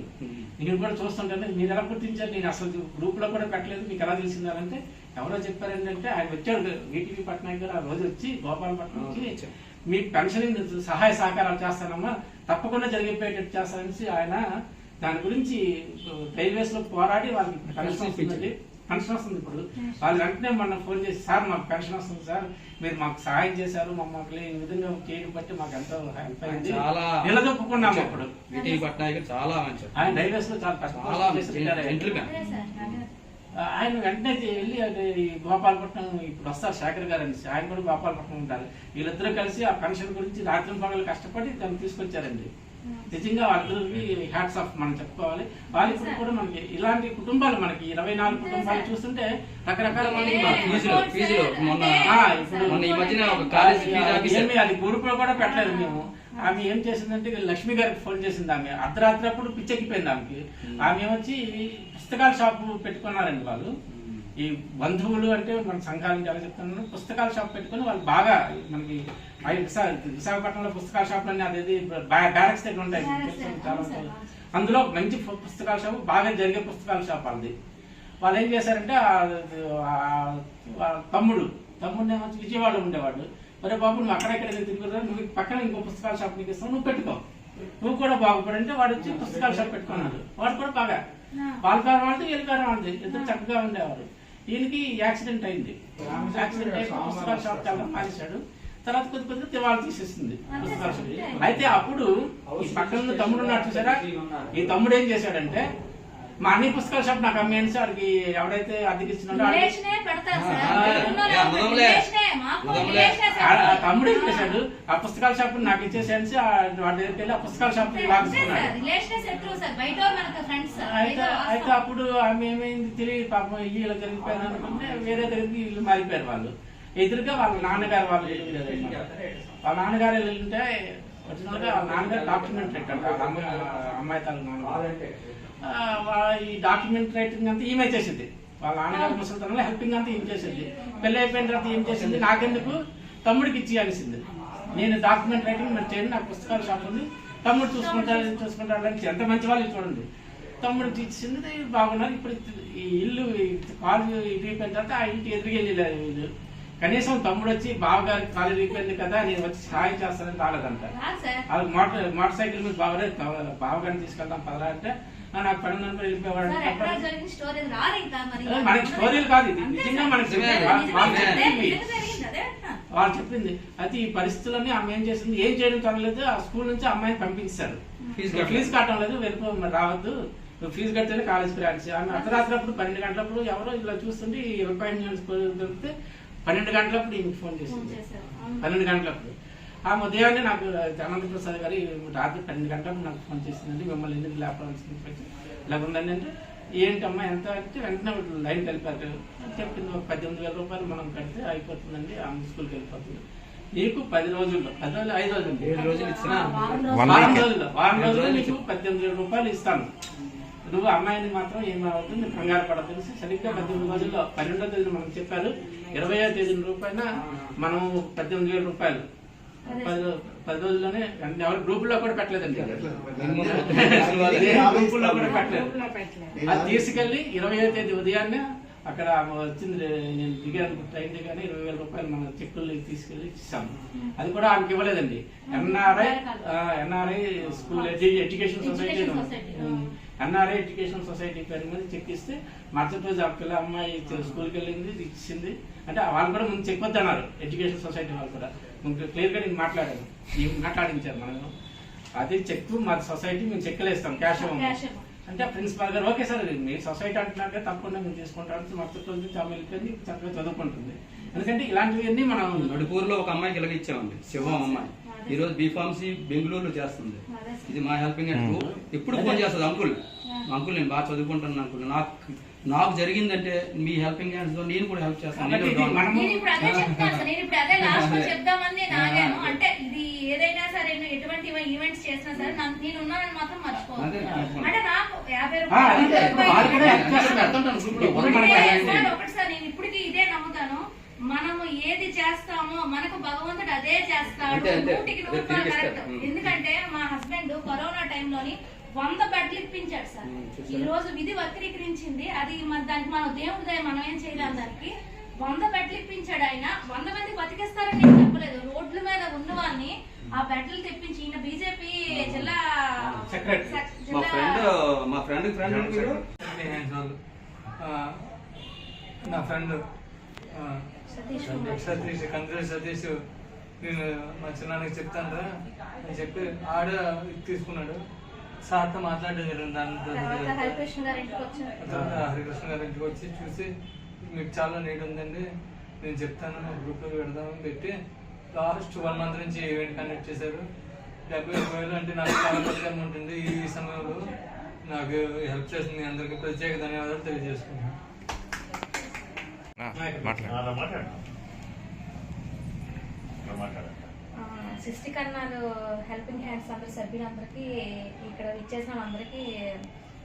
నేను కూడా చూస్తుంటాను, మీరు ఎలా గుర్తించారు, నేను అసలు గ్రూప్ లో కూడా పెట్టలేదు, మీకు ఎలా తెలిసిందారంటే ఎవరో చెప్పారు ఏంటంటే ఆయన వచ్చాడు వీటీవీ పట్నాయక్ గారు. ఆ రోజు వచ్చి గోపాలపట్నం వచ్చి మీ పెన్షన్ సహాయ సహకారాలు చేస్తానమ్మా, తప్పకుండా జరిగిపోయేటట్టు చేస్తానని ఆయన దాని గురించి రైల్వేస్ లో పోరాడి వాళ్ళకి పెన్షన్ వస్తుందండి. పెన్షన్ వస్తుంది ఇప్పుడు. వాళ్ళు వెంటనే మొన్న ఫోన్ చేసి, సార్ మాకు పెన్షన్ వస్తుంది సార్, మీరు మాకు సహాయం చేశారు, మమ్మల్ని ఈ విధంగా చేయడం బట్టి మాకు ఎంతో హెల్ప్ అయింది, నిలదొక్కున్నాము. అప్పుడు ఆయన రైల్వేస్ లో చాలా ఆయన వెంటనే వెళ్ళి గోపాలపట్నం ఇప్పుడు వస్తారు శేఖర్ గారు అని, ఆయన కూడా గోపాలపట్నం ఉంటారు. వీళ్ళిద్దరూ కలిసి ఆ పెన్షన్ గురించి రాత్రి పగలు కష్టపడి దాన్ని తీసుకొచ్చారండి. నిజంగా వాళ్ళకి హ్యాట్స్ ఆఫ్ మనం చెప్పుకోవాలి. వాళ్ళకి కూడా మనకి ఇలాంటి కుటుంబాలు, మనకి 24 కుటుంబాలు చూస్తుంటే రకరకాల అది గ్రూప్ లో కూడా పెట్టలేదు మేము. ఆమె ఏం చేసిందంటే లక్ష్మి గారికి ఫోన్ చేసింది. ఆమె అర్ధరాత్రి అప్పుడు పిచ్చెక్కిపోయింది ఆమెకి. ఆమె వచ్చి పుస్తకాల షాపు పెట్టుకున్నారండి వాళ్ళు. ఈ బంధువులు అంటే మన సంఘానికి ఎలా చెప్తున్నాను, పుస్తకాల షాప్ పెట్టుకుని వాళ్ళు బాగా మనకి విశాఖపట్నంలో పుస్తకాల షాపులు అన్ని అదేది బ్యారక్స్ దగ్గర ఉంటాయి చాలా. అందులో మంచి పుస్తకాల షాపు, బాగా జరిగే పుస్తకాల షాప్ వాళ్ళది. వాళ్ళు ఏం చేశారంటే తమ్ముడిని ఏమో విజయవాడలో ఉండేవాడు. మరే బాబు నువ్వు అక్కడెక్కడ తిరుగుతావు, నువ్వు పక్కన ఇంకో పుస్తకాల షాప్ నీకు ఇస్తావు, నువ్వు పెట్టుకో, నువ్వు కూడా బాగుపడంటే వాడు వచ్చి పుస్తకాల షాప్ పెట్టుకున్నాడు. వాడు కూడా బాగా వాళ్ళ కారం వాళ్ళది వీళ్ళ కారం వాళ్ళది, ఇద్దరు చక్కగా ఉండేవారు. ఈయనకి యాక్సిడెంట్ అయింది. యాక్సిడెంట్ అయి పుస్తకాల షాప్ వెళ్ళడం మానేశాడు. తర్వాత కొద్దిగా తివాళ తీసేస్తుంది పుస్తకాల షాప్. అయితే అప్పుడు ఈ పక్కన తమ్ముడు ఉన్నాడు చూసారా, ఈ తమ్ముడు ఏం చేశాడంటే మా అన్ని పుస్తకాల షాప్ నాకు అమ్మేసి వాడికి ఎవడైతే అద్దెకి ఇచ్చినాడో తమ్ముడు ఏం చేశాడు, ఆ పుస్తకాల షాప్ నాకు ఇచ్చేసేసి వాడి దగ్గరికి వెళ్ళి ఆ పుస్తకాల షాప్ లాగుతున్నాడు. అయితే అప్పుడు ఆమె ఏమైంది తెలియదు, పాపం ఇల్లు జరిగిపోయారు అనుకుంటే వేరే దగ్గరికి ఇల్లు మారిపోయారు వాళ్ళు. ఎదురుగా వాళ్ళ నాన్నగారు వాళ్ళు వాళ్ళ నాన్నగారు వెళ్ళింటే ఒరిజినల్ గా వాళ్ళ నాన్నగారు డాక్యుమెంట్ రైటర్, అమ్మాయి తన నాన్న. ఈ డాక్యుమెంట్ రైటింగ్ అంతా ఈమె చేసింది. వాళ్ళ నాన్నగారు ముసలితనంలో హెల్పింగ్ అంతా ఏం చేసింది. పెళ్లి అయిపోయిన తర్వాత ఏం చేసింది, నాకెందుకు తమ్ముడికి ఇచ్చి అనిసింది. నేను డాక్యుమెంట్ రైటింగ్ మరి చేయను, నాకు పుస్తకాల షాప్ ఉంది, తమ్ముడు చూసుకుంటాడు అని ఎంత మంచి వాళ్ళు చూడండి. తమ్ముడికి ఇచ్చింది, బాగున్నారు. ఇప్పుడు ఈ ఇల్లు కాలు ఇరిగిపోయిన తర్వాత ఆ ఇంటి ఎదురుకెళ్ళి కనీసం తమ్ముడు వచ్చి బావగారికి కాలు ఇరిగిపోయింది కదా నేను వచ్చి సహాయం చేస్తానని రాలేదంట. వాళ్ళకి మోటార్ సైకిల్ మీద బావగారిని తీసుకెళ్తాం పదరా అంటే నాకు పని ఉందని వెళ్ళిపోయేవాడు. మనకి స్టోరీలు కాదు ఇది, నిజంగా మనకి వాళ్ళు చెప్పింది. అయితే ఈ పరిస్థితులన్నీ ఆమె ఏం చేసింది, ఏం చేయడం తనలేదు. ఆ స్కూల్ నుంచి అమ్మాయిని పంపించారు, ఫీజు కట్టడం లేదు, వెళ్ళిపో రావద్దు, నువ్వు ఫీజు కడితేనే కాలేజ్కి రాసి. ఆమె అర్ధరాత్రి అప్పుడు 12 గంటలప్పుడు ఎవరో ఇలా చూస్తుంటే దొరికితే 12 గంటలప్పుడు ఈమెకి ఫోన్ చేసింది. 12 గంటలప్పుడు ఆమె ఉదయాన్నే నాకు అనంతప్రసాద్ గారు రాత్రి 12 గంటలకు నాకు ఫోన్ చేసిందండి, మిమ్మల్ని ఎందుకు లేపాల్సింది ఇలా ఉందండి అంటే ఏంటమ్మా ఎంత అంటే వెంటనే లైన్ కలిపారు. చెప్పింది ఒక 18,000 రూపాయలు మనం కడితే అయిపోతుందండి, ఆమె స్కూల్కి వెళ్ళిపోతుంది. నీకు 10 రోజుల్లో 10 రోజులు 5 రోజులు 7 రోజులు ఇచ్చిన వారం రోజుల్లో నీకు 18,000 రూపాయలు ఇస్తాను, నువ్వు అమ్మాయిని మాత్రం ఏమవుతుంది నువ్వు కంగారు పడదు. సరిగ్గా 18 రోజుల్లో 12వ తేదీన మనం చెప్పారు, 20వ తేదీన రూపాయన మనం 18,000 రూపాయలు 10 రోజుల్లోనే ఎవరు గ్రూపుల్లో కూడా పెట్టలేదండి, గ్రూపుల్లో కూడా పెట్టలేదు. అది తీసుకెళ్లి 20వ తేదీ ఉదయాన్నే అక్కడ వచ్చింది, నేను దిగాను ట్రైన్ దిగానే 20,000 రూపాయలు మన చెక్కులు తీసుకెళ్లి ఇచ్చాము. అది కూడా ఆమెకి ఇవ్వలేదండి. NRI school education society, NRI education society పేరు మీద చెక్ ఇస్తే మరుసటి రోజు ఆ పిల్ల అమ్మాయి స్కూల్కి వెళ్ళింది, ఇచ్చింది. అంటే వాళ్ళు కూడా ముందు చెక్ వద్దన్నారు ఎడ్యుకేషన్ సొసైటీ వాళ్ళు కూడా. క్లియర్ గా నేను మాట్లాడాను, మాట్లాడించారు మనం. అది చెక్ మా సొసైటీ మేము చెక్కులు ఇస్తాం, క్యాష్ ఇవ్వము. అంటే ప్రిన్సిపాల్ గారు ఓకే సార్ మీరు సొసైటీ అంటున్నారు కదా తప్పకుండా మేము తీసుకుంటాం మొత్తం నుంచి ఆమె వెళ్ళిపోయింది చక్కగా చదువుకుంటుంది. ఎందుకంటే ఇలాంటివన్నీ మనం నడుపూరులో ఒక అమ్మాయికి ఇలాగ ఇచ్చామండి, శివం అమ్మాయి ఈ రోజు బీఫార్మసీ బెంగళూరులో చేస్తుంది. ఇది మా హెల్పింగ్ హ్యాండ్. ఎప్పుడు ఫోన్ చేస్తుంది, అంకుల్ నేను బాగా చదువుకుంటాను అంకుల్, నాకు జరిగిందంటే మీ హెల్పింగ్ హ్యాండ్స్ లో నేను కూడా హెల్ప్ చేస్తాను. నేను ఇప్పుడు అదే చెప్తాను సార్, నేను ఇప్పుడు అదే లాస్ట్ లో చెప్దామని నేను ఆగాను. అంటే ఇది ఏదైనా సరే ఎటువంటి ఈవెంట్స్ చేసినా సరే నేను ఉన్నానని మాత్రం మర్చిపోవాలి. అంటే నాకు 50 రూపాయలు ఒకటి సార్, నేను ఇప్పటికీ ఇదే నమ్ముతాను, మనము ఏది చేస్తామో మనకు భగవంతుడు అదే చేస్తాడు. 100% కరెక్ట్. ఎందుకంటే మా హస్బెండ్ కరోనా టైంలోని 100 బెడ్లు ఇప్పించాడు సార్. ఈ రోజు విధి వక్రీకరించింది, అది దానికి మనం దేవుడి దయ మనం ఏం చేయలేం. దానికి 100 బెడ్లు ఇప్పించాడు ఆయన. 100 మంది బతికిస్తారని నేను చెప్పలేదు. రోడ్ల మీద ఉన్నవాన్ని ఆ బెడ్లు తెప్పించి ఈయన బీజేపీ జిల్లా మా ఫ్రెండ్ నా ఫ్రెండ్ సతీష్ కందుల సతీష్, నేను మా చిన్నానికి చెప్తాను రా అని చెప్పి ఆడ తీసుకున్నాడు. సార్తో మాట్లాడేది దాంతో హరికృష్ణ గారి ఇంటికి వచ్చాను. హరికృష్ణ గారి ఇంటికి వచ్చి చూసి మీకు చాలా నీడ్ ఉందండి, నేను చెప్తాను గ్రూప్లో పెడదామని పెట్టి లాస్ట్ 1 month నుంచి ఈవెంట్ కండక్ట్ చేశారు. 70,000 అంటే నాకు చాలా పెద్ద అమౌంట్ ఉంది. ఈ సమయంలో నాకు హెల్ప్ చేస్తుంది. అందరికీ ప్రత్యేక ధన్యవాదాలు తెలియజేసుకుంటున్నాను. సిస్టి కన్నాలు హెల్పింగ్ హ్యాండ్స్ అందరి సభ్యులందరికీ, ఇక్కడ ఇచ్చేసిన అందరికీ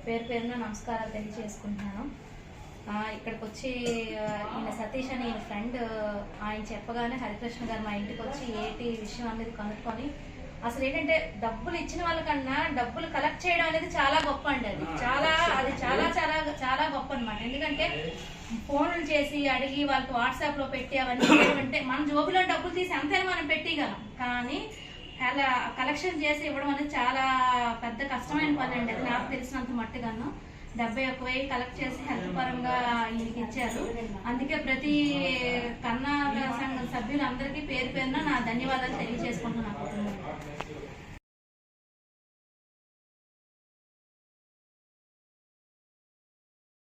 పేరు పేరున నమస్కారాలు తెలియజేసుకుంటున్నాను. ఇక్కడికి వచ్చి ఈయన సతీష్ అని ఈయన ఫ్రెండ్, ఆయన చెప్పగానే హరికృష్ణ గారు మా ఇంటికి వచ్చి ఏంటి విషయం అనేది కనుక్కొని, అసలు ఏంటంటే డబ్బులు ఇచ్చిన వాళ్ళకన్నా డబ్బులు కలెక్ట్ చేయడం అనేది చాలా గొప్ప అండి. అది చాలా చాలా చాలా చాలా గొప్ప అనమాట. ఎందుకంటే ఫోన్లు చేసి అడిగి వాళ్ళకి వాట్సాప్ లో పెట్టి అవన్నీ అంటే మన జోబులో డబ్బులు తీసి అంతేనా మనం పెట్టిగలం, కానీ అలా కలెక్షన్ చేసి ఇవ్వడం అనేది చాలా పెద్ద కష్టమైన పని అండి. అది నాకు తెలిసినంత మట్టుగాను 71,000 కలెక్ట్ చేసి హెల్త్ పరంగా ఈయనకి ఇచ్చారు. అందుకే ప్రతి కన్నా సంఘ సభ్యులందరికీ పేరు పేరున నా ధన్యవాదాలు తెలియజేసుకుంటున్నాను.